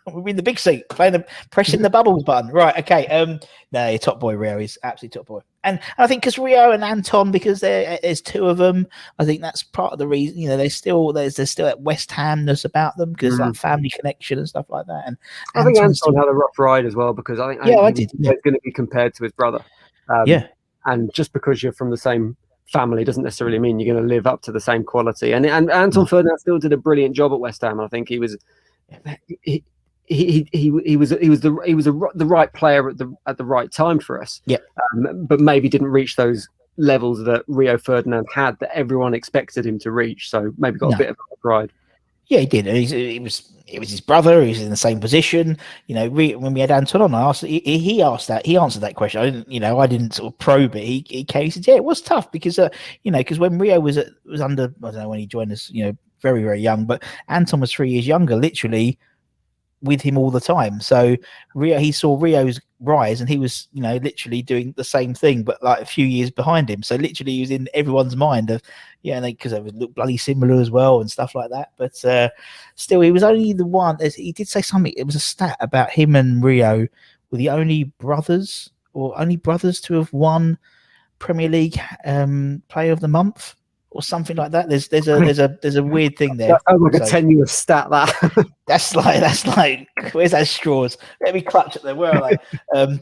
We're in the big seat, pressing the bubbles button. Right, okay. No, top boy Rio is absolutely top boy, and I think because Rio and Anton, because there's 2 of them, I think that's part of the reason. There's still that West Hamness about them, because like family connection and stuff like that. And I think Anton had a rough ride as well, because I think he's going to be compared to his brother. And just because you're from the same family doesn't necessarily mean you're going to live up to the same quality. And Anton Ferdinand still did a brilliant job at West Ham. I think he was the right player at the right time for us. Yeah, but maybe didn't reach those levels that Rio Ferdinand had that everyone expected him to reach. So maybe got a bit of pride. Yeah, he did. It was his brother. He was in the same position. You know, when we had Anton on, I asked. He asked that. He answered that question. I didn't sort of probe it. He came. He said, "Yeah, it was tough because because when Rio was under, I don't know when he joined us. Very very young, but Anton was 3 years younger. Literally with him all the time. So he saw Rio's rise, and he was literally doing the same thing, but like a few years behind him. So literally, he was in everyone's mind of because they would look bloody similar as well and stuff like that. But still, he was only the one. He did say something. It was a stat about him and Rio were the only brothers to have won Premier League Player of the Month or something like that. There's a weird thing there. That sounds like a tenuous stat. That's like where's that straws? Let me clutch at them. Where are they?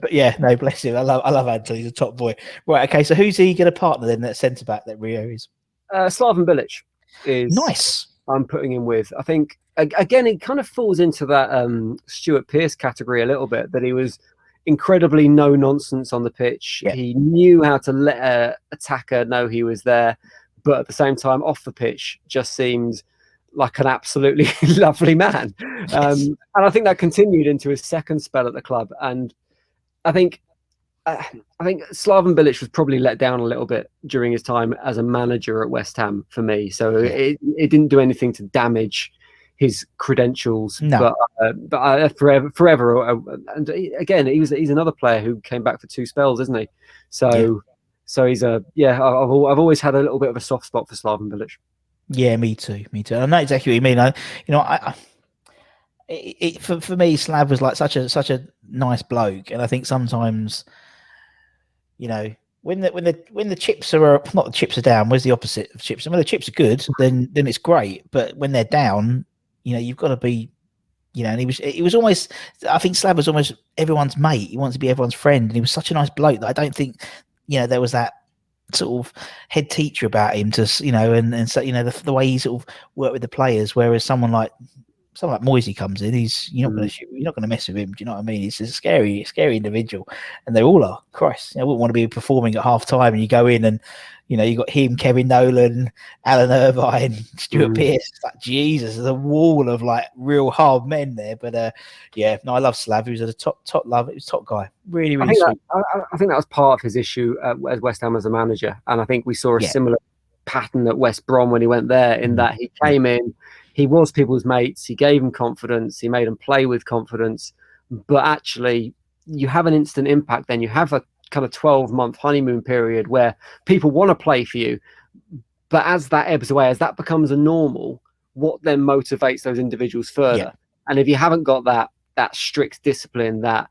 But yeah, no, bless him. I love Anthony. He's a top boy. Right, okay. So who's he going to partner then? That centre back that Rio is. Slaven Bilic is nice. I'm putting him with. I think again it kind of falls into that Stuart Pearce category a little bit. That he was incredibly no nonsense on the pitch. Yeah. He knew how to let an attacker know he was there. But at the same time, off the pitch, just seemed like an absolutely lovely man. Yes. And I think that continued into his second spell at the club. And I think Slaven Bilic was probably let down a little bit during his time as a manager at West Ham for me. So it didn't do anything to damage his credentials. No. But forever. And again, he's another player who came back for 2 spells, isn't he? So. Yeah. So he's I've always had a little bit of a soft spot for Slaven Bilic. Yeah, me too. I know exactly what you mean. For me, Slav was like such a nice bloke, and I think sometimes, when the chips are not the chips are down, where's the opposite of chips? And when the chips are good, then it's great. But when they're down, you've got to be. And he was almost. I think Slav was almost everyone's mate. He wanted to be everyone's friend, and he was such a nice bloke that I don't think. There was that sort of head teacher about him to, and so, the way he sort of worked with the players, whereas someone like Moyes comes in, you're not going to mess with him. Do you know what I mean? He's a scary individual, and they all are. Christ, I wouldn't want to be performing at half time and you go in and, you got him, Kevin Nolan, Alan Irvine, Stuart Pearce. It's like, Jesus, there's a wall of like real hard men there. But I love Slav. He was a top love. He was a top guy. Really, really sweet. I think that was part of his issue at West Ham as a manager, and I think we saw a similar pattern at West Brom when he went there. In that he came in, he was people's mates. He gave them confidence. He made them play with confidence. But actually, you have an instant impact. Then you have a kind of 12-month honeymoon period where people want to play for you. But as that ebbs away, as that becomes a normal, what then motivates those individuals further? Yeah. And if you haven't got that strict discipline, that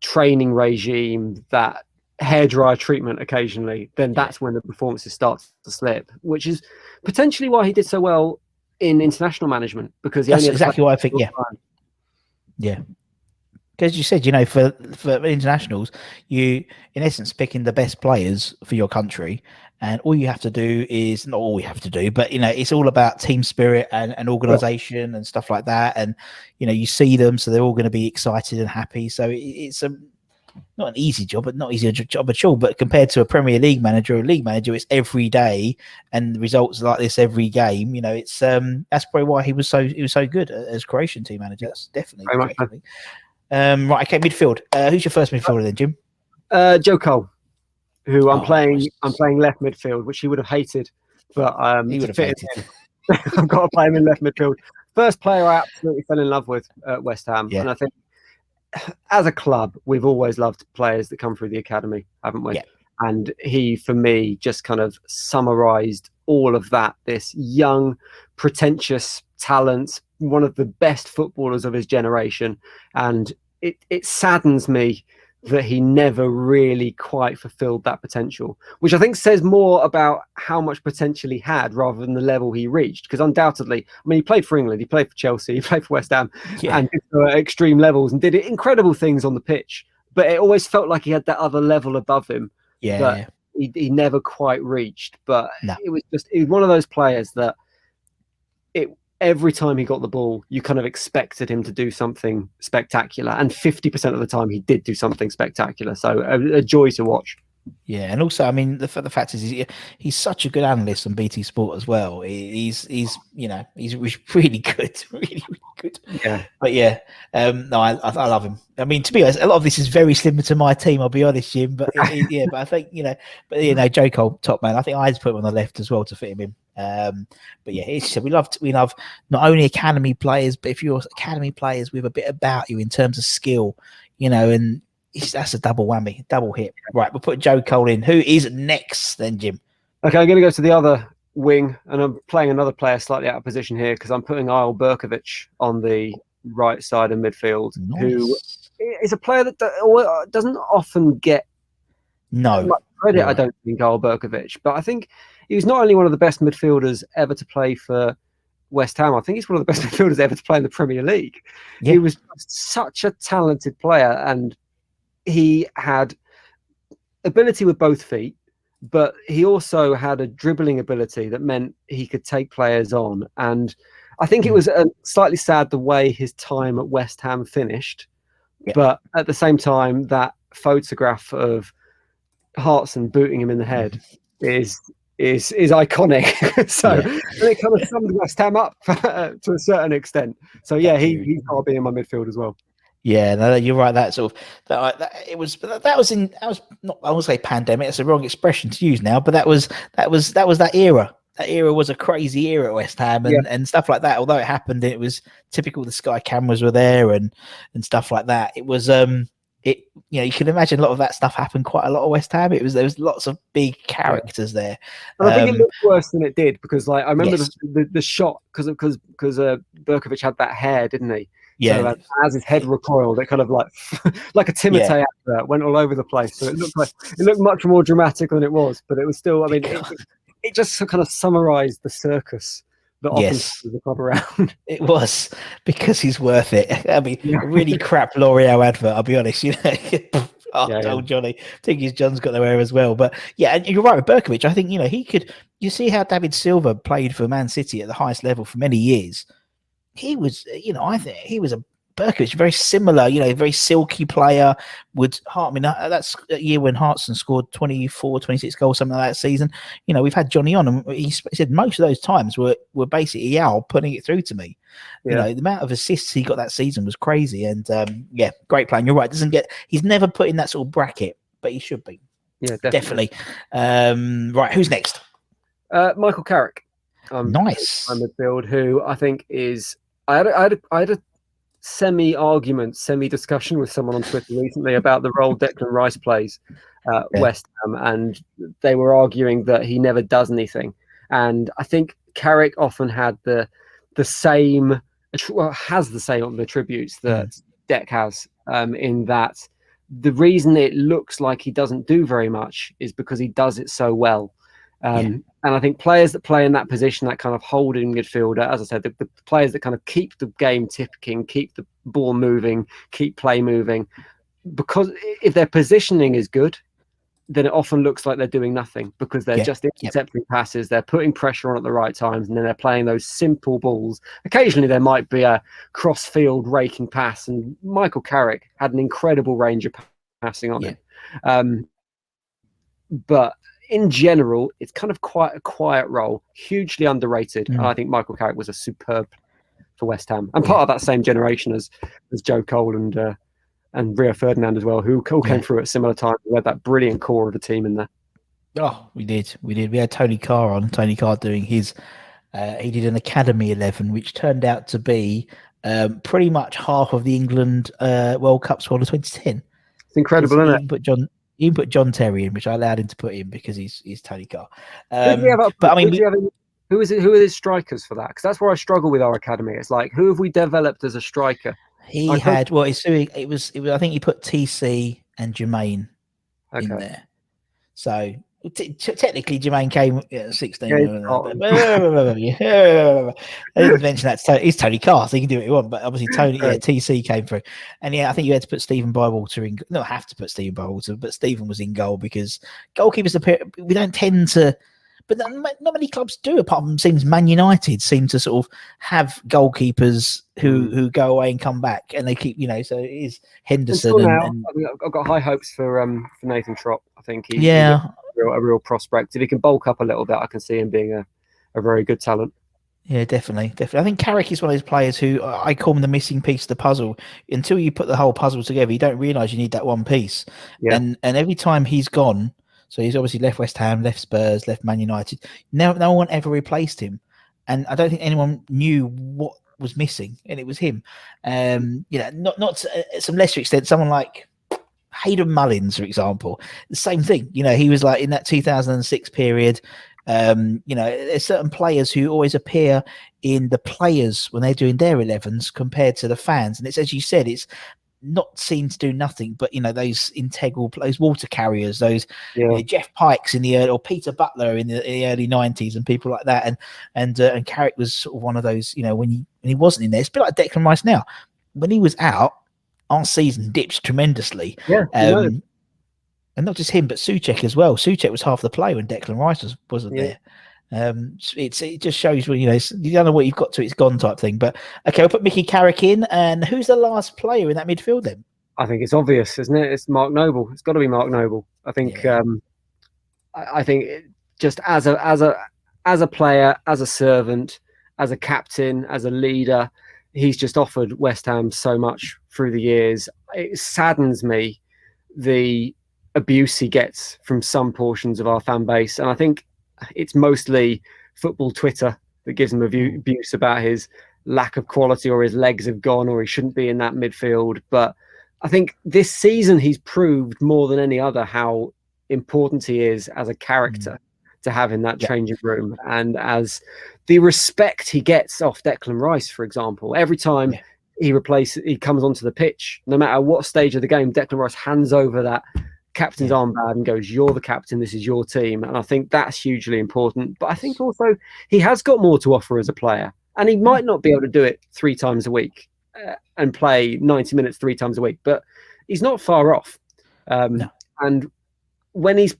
training regime, that hairdryer treatment occasionally, then that's when the performances start to slip, which is potentially why he did so well in international management, because that's exactly what I think. Yeah. Because you said, for internationals, you in essence picking the best players for your country, and all you have to do is not all we have to do, but it's all about team spirit and organisation and stuff like that, and you see them, so they're all going to be excited and happy. So it's not an easy job, but not easy job at all. But compared to a Premier League manager or a league manager, it's every day, and the results are like this every game. It's that's probably why he was so good as Croatian team manager. That's definitely. Right, okay, midfield. Who's your first midfielder then, Jim? Joe Cole, who I'm playing left midfield, which he would have hated, but he would have hated. I've got to play him in left midfield. First player I absolutely fell in love with at West Ham, and I think as a club we've always loved players that come through the academy, haven't we? Yeah. And he, for me, just kind of summarised all of that. This young, pretentious talent, one of the best footballers of his generation, and it saddens me that he never really quite fulfilled that potential, which I think says more about how much potential he had rather than the level he reached. Because undoubtedly, he played for England, he played for Chelsea, he played for West Ham, and did extreme levels and did incredible things on the pitch. But it always felt like he had that other level above him. Yeah. he never quite reached. But No. it was one of those players that every time he got the ball, you kind of expected him to do something spectacular, and 50% of the time he did do something spectacular. So a joy to watch. Yeah, and also, I mean, the fact is, he's such a good analyst on BT Sport as well. He's really good, really good. Yeah, but yeah, no, I love him. I mean, to be honest, a lot of this is very similar to my team. I'll be honest, Jim. But yeah, but I think Joe Cole, top man. I think I had to put him on the left as well to fit him in. But yeah, we love not only academy players, but if you're academy players with a bit about you in terms of skill, and that's a double whammy, double hit. Right, we'll put Joe Cole in. Who is next then, Jim? Okay, I'm going to go to the other wing, and I'm playing another player slightly out of position here because I'm putting Isle Berkovic on the right side of midfield, who is a player that doesn't often get much credit, I don't think, Isle Berkovic. But I think he was not only one of the best midfielders ever to play for West Ham, I think he's one of the best midfielders ever to play in the Premier League. Yeah. He was such a talented player, and he had ability with both feet, but he also had a dribbling ability that meant he could take players on. And I think it was slightly sad the way his time at West Ham finished. Yeah. But at the same time, that photograph of Hartson booting him in the head is iconic. So it kind of summed West Ham up to a certain extent. So yeah, he's got to be in my midfield as well. Yeah, no, you're right. That sort of that was not, I won't say pandemic. That's the wrong expression to use now, but that was that era. That era was a crazy era at West Ham and stuff like that. Although it happened, it was typical. The Sky cameras were there and stuff like that. It was you can imagine a lot of that stuff happened quite a lot at West Ham. There was lots of big characters there. And I think it looked worse than it did because, like, I remember the shot because Berkovic had that hair, didn't he? Yeah. So, as his head recoiled, it kind of like a Timotei advert went all over the place. So it looked much more dramatic than it was, but it was still. I mean, it just kind of summarised the circus that often follows the club around. It was because he's worth it. I mean, a really crap L'Oreal advert. I'll be honest. Old Johnny. I think John's got the hair as well. But yeah, and you're right with Berkovic. I think he could. You see how David Silva played for Man City at the highest level for many years. He was, I think he was a Berkovic, very similar, very silky player. That's a year when Hartson scored 24, 26 goals, something like that season. We've had Johnny on, and he said most of those times were basically Yao putting it through to me. The amount of assists he got that season was crazy. And great player. You're right. He's never put in that sort of bracket, but he should be. Yeah, definitely. Right. Who's next? Michael Carrick. Nice. On midfield, who I think is. I had a semi-discussion with someone on Twitter recently about the role Declan Rice plays at West Ham, and they were arguing that he never does anything. And I think Carrick often had has the same attributes that Dec has, in that the reason it looks like he doesn't do very much is because he does it so well. And I think players that play in that position, that kind of holding midfielder, as I said, the players that kind of keep the game ticking, keep the ball moving, keep play moving, because if their positioning is good, then it often looks like they're doing nothing because they're just intercepting passes, they're putting pressure on at the right times, and then they're playing those simple balls. Occasionally there might be a cross-field raking pass, and Michael Carrick had an incredible range of passing on him. But in general, it's kind of quite a quiet role, hugely underrated. And I think Michael Carrick was a superb for West Ham, and part of that same generation as Joe Cole and Rio Ferdinand as well, who all came through at similar times. We had that brilliant core of a team in there. Oh, we did. We had Tony Carr on. Tony Carr doing his. He did an Academy 11, which turned out to be pretty much half of the England World Cup squad of 2010. It's incredible, isn't it? You put John Terry in, which I allowed him to put in because he's Tony Carr. Who are his strikers for that? Because that's where I struggle with our academy. It's like, who have we developed as a striker? I think he put TC and Jermaine in there. So Technically, Jermaine came at 16. Yeah, I didn't mention that. He's Tony Carr, so he can do what he wants. But obviously, Tony, right. TC came through, and I think you had to put Stephen Bywater in. Not have to put Stephen Bywater, but Stephen was in goal because goalkeepers appear. We don't tend to, but not many clubs do. Apart from seems Man United seem to sort of have goalkeepers who go away and come back, and they keep So it is Henderson and I mean, I've got high hopes for Nathan Trott. I think he's a real prospect. If he can bulk up a little bit, I can see him being a very good talent. Yeah, definitely. I think Carrick is one of those players who I call him the missing piece of the puzzle. Until you put the whole puzzle together, you don't realise you need that one piece. Yeah. And every time he's gone, so he's obviously left West Ham, left Spurs, left Man United. No one ever replaced him, and I don't think anyone knew what was missing, and it was him. Not to some lesser extent, someone like Hayden Mullins, for example, the same thing. He was like in that 2006 period. There's certain players who always appear in the players when they're doing their 11s compared to the fans, and it's as you said, it's not seen to do nothing but those integral, those water carriers, those Jeff Pikes in the early, or Peter Butler in the early 90s, and people like that, and Carrick was sort of one of those. When he wasn't in there, it's a bit like Declan Rice now. When he was out, our season dipped tremendously. And not just him, but Souček as well. Souček was half the play when Declan Rice wasn't there. It just shows when you don't know what you've got to, it's gone type thing. But okay, we'll put Mickey Carrick in, and who's the last player in that midfield then? I think it's obvious, isn't it? It's Mark Noble. It's got to be Mark Noble. I think. I think just as a player, as a servant, as a captain, as a leader, he's just offered West Ham so much through the years. It saddens me the abuse he gets from some portions of our fan base, and I think it's mostly football Twitter that gives him abuse about his lack of quality, or his legs have gone, or he shouldn't be in that midfield. But I think this season he's proved more than any other how important he is as a character to have in that changing room, and as the respect he gets off Declan Rice, for example. Every time he comes onto the pitch, no matter what stage of the game, Declan Rice hands over that captain's armband and goes, "You're the captain, this is your team." And I think that's hugely important. But I think also he has got more to offer as a player, and he might not be able to do it 3 times a week and play 90 minutes 3 times a week, but he's not far off. And when he's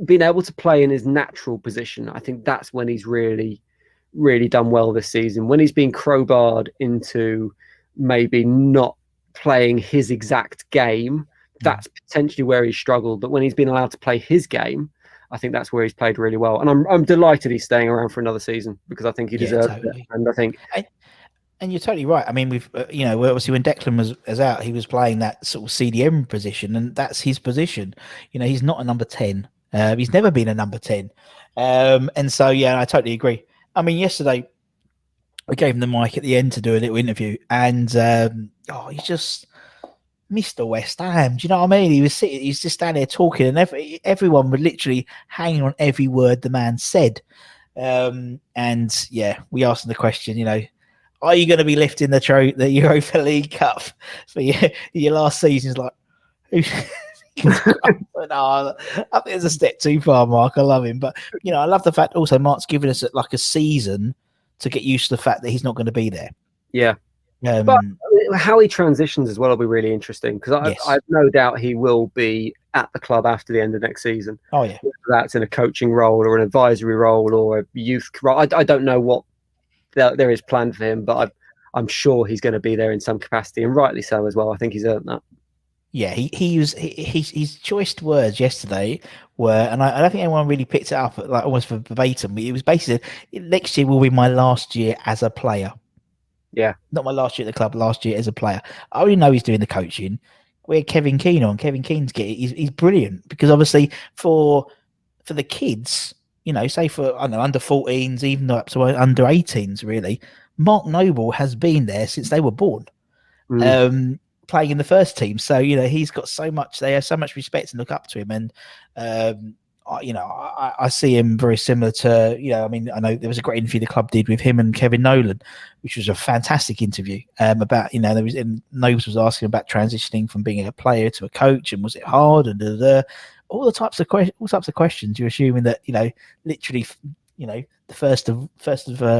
been able to play in his natural position, I think that's when he's really done well this season. When he's been crowbarred into maybe not playing his exact game, that's potentially where he's struggled. But when he's been allowed to play his game, I think that's where he's played really well. And I'm delighted he's staying around for another season, because I think he deserves it. And I think, and you're totally right. I mean, we've obviously when Declan was out, he was playing that sort of CDM position, and that's his position. He's not a number 10. He's never been a number 10. And so I totally agree. I mean, yesterday we gave him the mic at the end to do a little interview, and he's just Mr. West Ham. Do you know what I mean? He's just standing there talking, and everyone would literally hang on every word the man said. We asked him the question, are you going to be lifting the Europa League Cup for your last season? He's like, no, I think it's a step too far, Mark. I love him, but I love the fact also Mark's given us like a season to get used to the fact that he's not going to be there. Yeah. But how he transitions as well will be really interesting, because I've no doubt he will be at the club after the end of next season. Oh yeah, whether that's in a coaching role or an advisory role or a youth role. I don't know what there is planned for him, but I'm sure he's going to be there in some capacity, and rightly so as well. I think he's earned that. Yeah, his choiced words yesterday were, and I don't think anyone really picked it up like almost verbatim. It was basically, next year will be my last year as a player. Yeah, not my last year at the club, last year as a player. I already know he's doing the coaching. We had Kevin Keane on. Kevin Keane's he's brilliant, because obviously for the kids, say for under 14s, even up to under 18s, really, Mark Noble has been there since they were born, playing in the first team. So he's got so much. They have so much respect and look up to him, and I see him very similar to, I know there was a great interview the club did with him and Kevin Nolan, which was a fantastic interview about, Nobles was asking about transitioning from being a player to a coach, and was it hard, and all types of questions. You're assuming that literally, the first of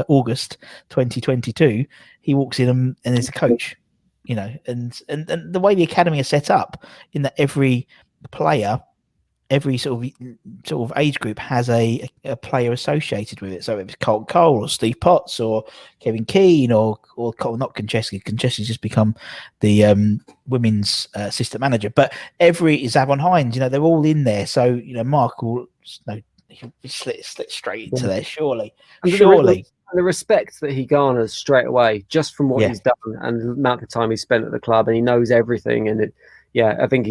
August 2022, he walks in and is a coach. And the way the academy is set up, in that every player, every sort of age group has a player associated with it. So if it's Colton Cole or Steve Potts or Kevin Keane or not Konchesky. Konchesky's just become the women's assistant manager. But every Zavon Hines, they're all in there. So Mark will he'll slip straight into there. Surely. The respect that he garners straight away just from what he's done and the amount of time he's spent at the club, and he knows everything. And I think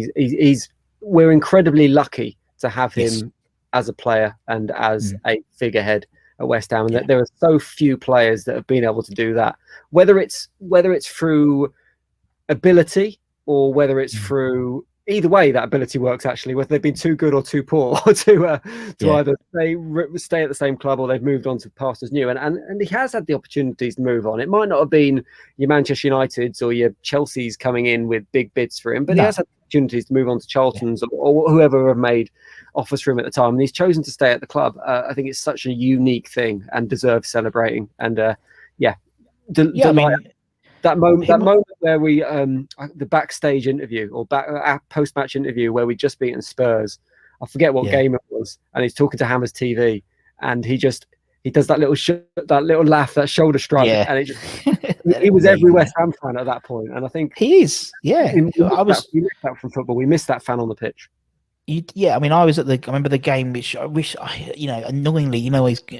we're incredibly lucky to have him as a player and as a figurehead at West Ham, and that there are so few players that have been able to do that. Whether it's through ability or whether it's through either way, that ability works actually. Whether they've been too good or too poor, or to either stay at the same club or they've moved on to pastures new, and he has had the opportunities to move on. It might not have been your Manchester Uniteds or your Chelsea's coming in with big bids for him, but he has had opportunities to move on to Charlton's or whoever have made offers for him at the time, and he's chosen to stay at the club. I think it's such a unique thing and deserves celebrating. And that moment where we the backstage interview or our post-match interview where we just beaten Spurs, I forget what game it was, and he's talking to Hammers TV, and he does that little laugh, that shoulder shrug, and it just he was every West Ham fan at that point, and I think he is. We missed that from football. We missed that fan on the pitch. I mean, I remember the game, which I wish, annoyingly,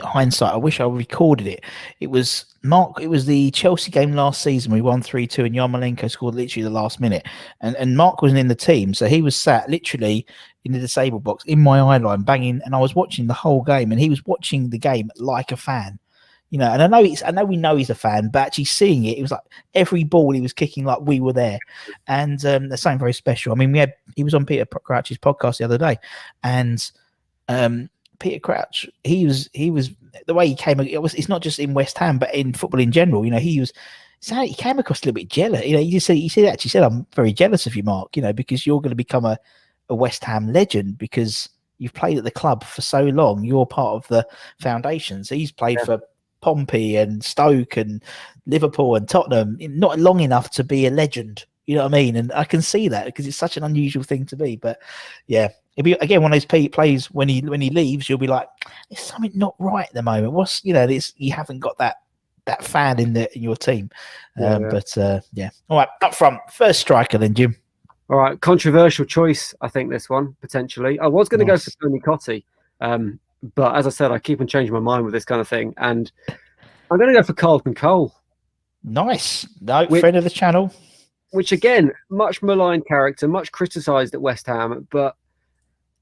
hindsight, I wish I recorded it. It was the Chelsea game last season. We won 3-2 and Yarmolenko scored literally the last minute. And Mark wasn't in the team. So he was sat literally in the disabled box in my eye line banging. And I was watching the whole game, and he was watching the game like a fan. And I know we know he's a fan, but actually seeing it was like every ball he was kicking, like we were there, and there's something very special. I mean, he was on Peter Crouch's podcast the other day, and Peter Crouch, he was the way he came. It's not just in West Ham, but in football in general. He came across a little bit jealous. He said, "I'm very jealous of you, Mark. Because you're going to become a West Ham legend because you've played at the club for so long. You're part of the foundations. He's played for Pompey and Stoke and Liverpool and Tottenham, not long enough to be a legend. You know what I mean? And I can see that because it's such an unusual thing to be. But it'd be again one of those plays when he leaves, you'll be like, there's something not right at the moment. You haven't got that fan in your team. But all right, up front, first striker then, Jim. All right, controversial choice, I think, this one potentially. I was going to go for Tony Cottee. But as I said, I keep on changing my mind with this kind of thing. And I'm going to go for Carlton Cole. Nice. Friend of the channel. Which, again, much maligned character, much criticised at West Ham. But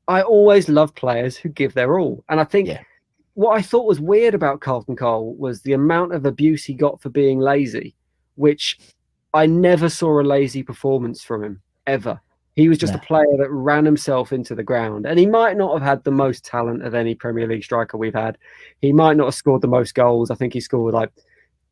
I always love players who give their all. And I think what I thought was weird about Carlton Cole was the amount of abuse he got for being lazy, which I never saw a lazy performance from him, ever. He was just a player that ran himself into the ground. And he might not have had the most talent of any Premier League striker we've had. He might not have scored the most goals. I think he scored like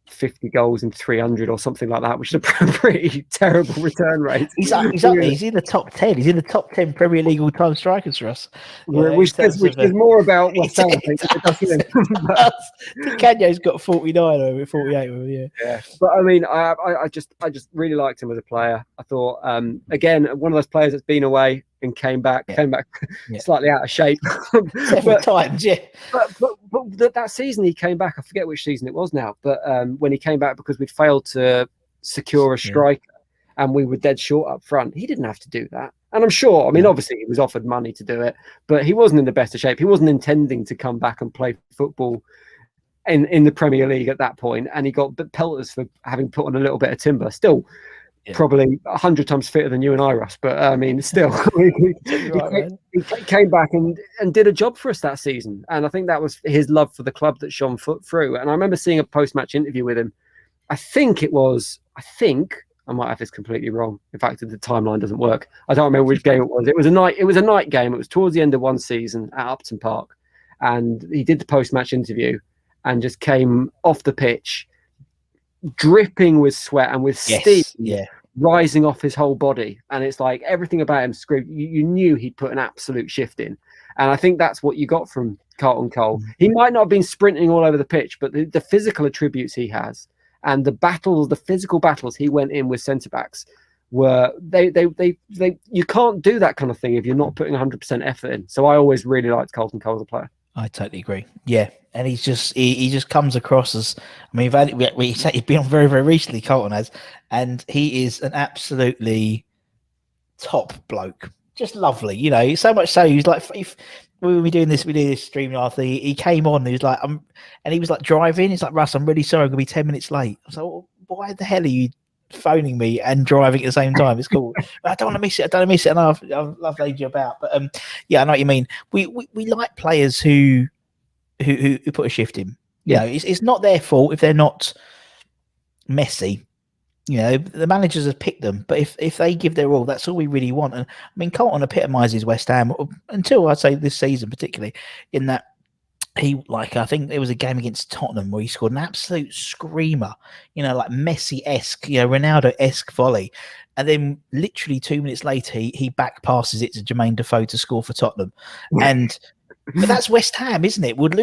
50 goals in 300 or something like that, which is a pretty terrible return rate. He's in the top 10. He's in the top 10 Premier League all-time strikers for us. Which is more about West Ham, I think. Canyo's got 49 over 48. Yeah. But I mean, I just really liked him as a player. I thought, again, one of those players that's been away and came back slightly out of shape. Several times, But that season he came back, I forget which season it was now, but when he came back because we'd failed to secure a striker and we were dead short up front, he didn't have to do that. And I'm sure, obviously he was offered money to do it, but he wasn't in the best of shape. He wasn't intending to come back and play football in the Premier League at that point, and he got pelters for having put on a little bit of timber. Still, probably 100 times fitter than you and I, Russ. But still, he came back and did a job for us that season. And I think that was his love for the club that shone through. And I remember seeing a post-match interview with him. I think I might have this completely wrong. In fact, the timeline doesn't work. I don't remember which game it was. It was a night game. It was towards the end of one season at Upton Park, and he did the post-match interview and just came off the pitch dripping with sweat and with steam, rising off his whole body, and it's like everything about him screamed. You knew he'd put an absolute shift in, and I think that's what you got from Carlton Cole. He might not have been sprinting all over the pitch, but the physical attributes he has and the physical battles he went in with centre backs were they you can't do that kind of thing if you're not putting 100% effort in. So I always really liked Carlton Cole as a player. I totally agree. Yeah, and he's just he just comes across as, I mean, he's been on very, very recently, Colton has, and he is an absolutely top bloke, just lovely. You know, so much so he's like, if we do this stream after he came on, he was like, and he was like driving. He's like, Russ, I'm really sorry, I'm gonna be 10 minutes late. I was like, well, why the hell are you phoning me and driving at the same time? It's cool. I don't want to miss it. And I love to lead you about. But yeah, I know what you mean. We like players who put a shift in. You know, it's not their fault if they're not messy. You know, the managers have picked them, but if they give their all, that's all we really want. And I mean, Colton epitomises West Ham until, I'd say, this season particularly, in that he, like, I think there was a game against Tottenham where he scored an absolute screamer, you know, like Messi-esque, you know, Ronaldo-esque volley. And then literally 2 minutes later, he back passes it to Jermaine Defoe to score for Tottenham. But that's West Ham, isn't it? We'd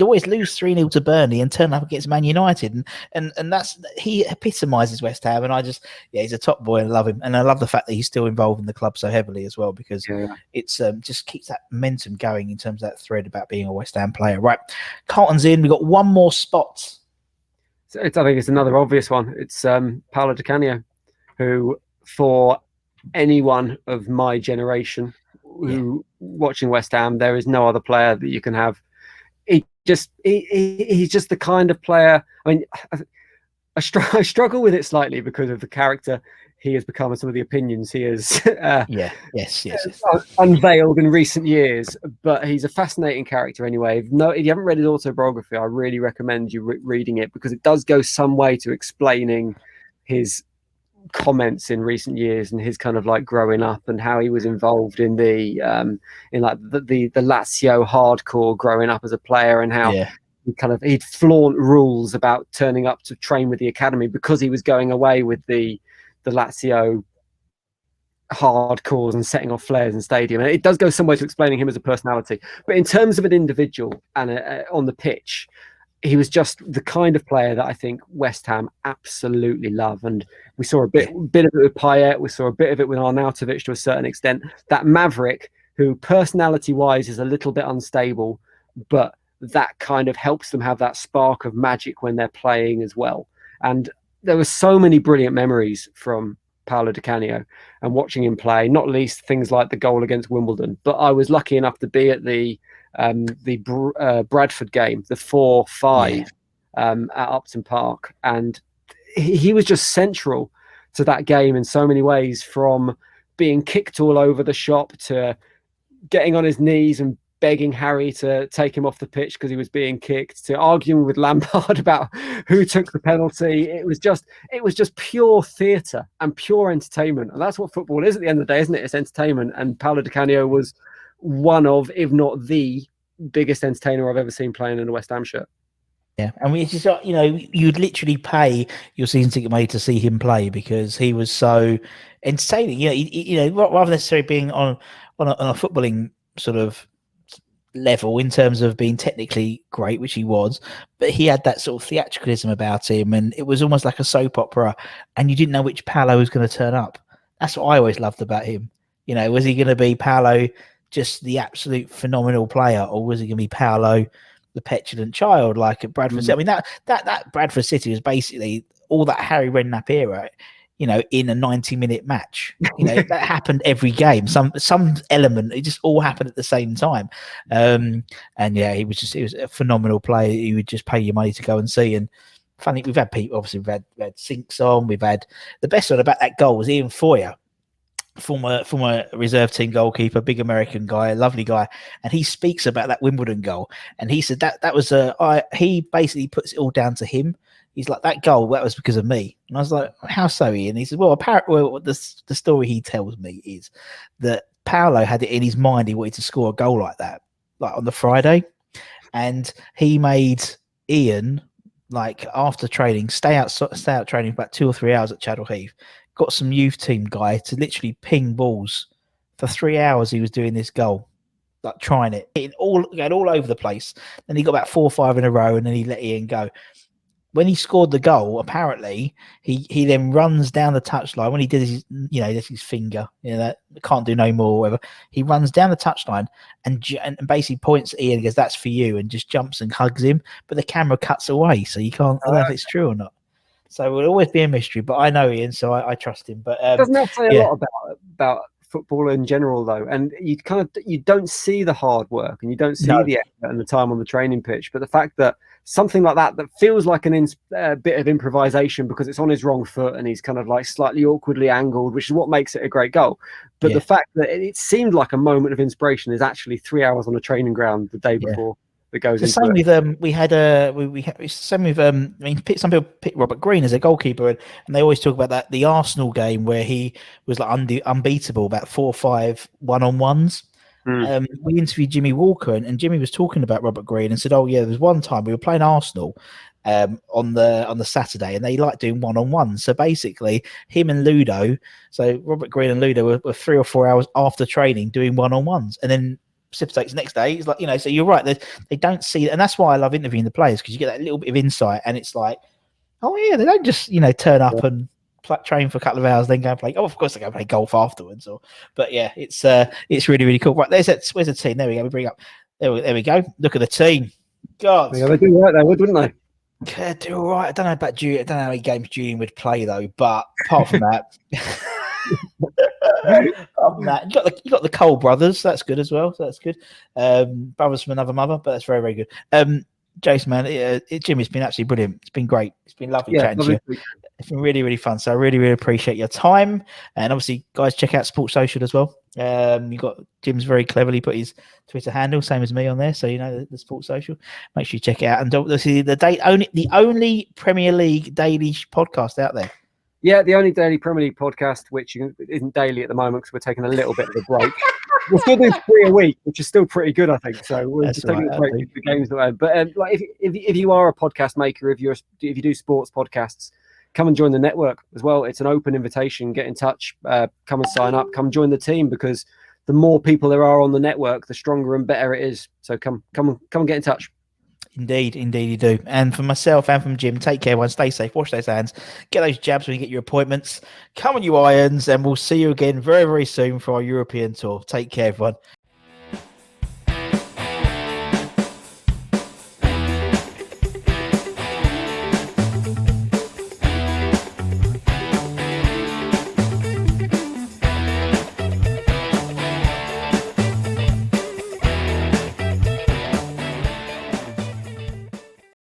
always lose 3-0 to Burnley and turn up against Man United. And that's, he epitomises West Ham. And I just, he's a top boy and I love him. And I love the fact that he's still involved in the club so heavily as well, because it's just keeps that momentum going in terms of that thread about being a West Ham player. Right. Carlton's in. We've got one more spot. I think it's another obvious one. It's Paolo Di Canio, who, for anyone of my generation who watching West Ham, there is no other player that you can have. He's just the kind of player. I mean, I struggle with it slightly because of the character he has become and some of the opinions he has unveiled in recent years. But he's a fascinating character anyway. If you haven't read his autobiography, I really recommend you reading it, because it does go some way to explaining his comments in recent years and his kind of like growing up and how he was involved in the Lazio hardcore growing up as a player, and how he'd flaunt rules about turning up to train with the academy because he was going away with the Lazio hardcores and setting off flares in stadium. And it does go some way to explaining him as a personality. But in terms of an individual and on the pitch, he was just the kind of player that I think West Ham absolutely love. And we saw a bit of it with Payet. We saw a bit of it with Arnautovic to a certain extent. That maverick who personality-wise is a little bit unstable, but that kind of helps them have that spark of magic when they're playing as well. And there were so many brilliant memories from Paolo Di Canio and watching him play, not least things like the goal against Wimbledon. But I was lucky enough to be at the Bradford game, the 4-5 at Upton Park, and he was just central to that game in so many ways, from being kicked all over the shop to getting on his knees and begging Harry to take him off the pitch because he was being kicked, to arguing with Lampard about who took the penalty. It was just pure theatre and pure entertainment, and that's what football is at the end of the day, isn't it? It's entertainment, and Paolo Di Canio was one of, if not the biggest entertainer I've ever seen playing in a West Ham shirt. Yeah, and we just, you know, you'd literally pay your season ticket money to see him play because he was so entertaining. You know, rather than necessarily being on a footballing sort of level in terms of being technically great, which he was, but he had that sort of theatricalism about him, and it was almost like a soap opera, and you didn't know which Paolo was going to turn up. That's what I always loved about him. You know, was he going to be Paolo, just the absolute phenomenal player, or was he going to be Paolo, the petulant child, like at Bradford City? I mean, that Bradford City was basically all that Harry Redknapp era, you know, in a 90-minute match. You know, that happened every game. Some element, it just all happened at the same time. And yeah, he was a phenomenal player. You would just pay your money to go and see. And funny, we've had people, obviously we've had Sinks on, we've had the best one about that goal was Ian Foyer, former reserve team goalkeeper, big American guy, lovely guy, and he speaks about that Wimbledon goal, and he said that was he basically puts it all down to him. He's like, that goal, that was because of me. And I was like, how so, Ian? He said, well, apparently, the story he tells me is that Paolo had it in his mind he wanted to score a goal like that, like on the Friday, and he made Ian, like, after training, stay out training for about 2 or 3 hours at Chadwell Heath, got some youth team guy to literally ping balls for 3 hours. He was doing this goal, like trying it, going all over the place. Then he got about 4 or 5 in a row, and then he let Ian go. When he scored the goal, apparently he then runs down the touchline. When he did his, that's his finger, that can't do no more, or whatever. He runs down the touchline and basically points at Ian and goes, "That's for you," and just jumps and hugs him. But the camera cuts away, so you can't. I don't know if it's true or not. So it will always be a mystery. But I know Ian, so I trust him. But doesn't that say a lot about football in general, though? And you don't see the hard work, and you don't see the effort and the time on the training pitch. But the fact that something like that feels like a bit of improvisation because it's on his wrong foot and he's kind of like slightly awkwardly angled, which is what makes it a great goal. But the fact that it seemed like a moment of inspiration is actually 3 hours on a training ground the day before. That goes the same with some people pick Robert Green as a goalkeeper, and they always talk about that the Arsenal game where he was like unbeatable, about 4 or 5 1-on-1s. We interviewed Jimmy Walker, and Jimmy was talking about Robert Green and said, "Oh yeah, there was one time we were playing Arsenal on the Saturday, and they like doing 1-on-1. So basically, him and Ludo, so Robert Green and Ludo were 3 or 4 hours after training doing 1-on-1s, and then precipitates the next day." It's like, so you're right, they don't see it, and that's why I love interviewing the players, because you get that little bit of insight, and it's like, oh yeah, they don't just turn up and train for a couple of hours, then go and play. Oh, of course they go and play golf afterwards. But yeah, it's really, really cool. Right, where's the team? There we go. We bring up. There we go. Look at the team. God, yeah, they do right there, wouldn't they? Yeah, do all right. I don't know about Julian. I don't know how many games Julian would play though. But apart from that, you got the Cole brothers. That's good as well. So that's good. Brothers from another mother, but that's very, very good. Jason, man, Jim, it's been absolutely brilliant. It's been great. It's been lovely chatting to you. It's been really, really fun. So I really, really appreciate your time. And obviously, guys, check out Sports Social as well. You got Jim's very cleverly put his Twitter handle, same as me, on there. So the Sports Social. Make sure you check it out. And obviously, the only Premier League daily podcast out there. Yeah, the only daily Premier League podcast, which isn't daily at the moment because we're taking a little bit of a break. We'll still do 3 a week, which is still pretty good, I think. So we're just taking a break for the games that way. But like, if you are a podcast maker, if you do sports podcasts, come and join the network as well. It's an open invitation. Get in touch. Come and sign up. Come join the team, because the more people there are on the network, the stronger and better it is. So come and get in touch. Indeed you do. And for myself and from Jim, take care, everyone. Stay safe, wash those hands, get those jabs when you get your appointments. Come on, you Irons, and we'll see you again very, very soon for our European tour. Take care, everyone.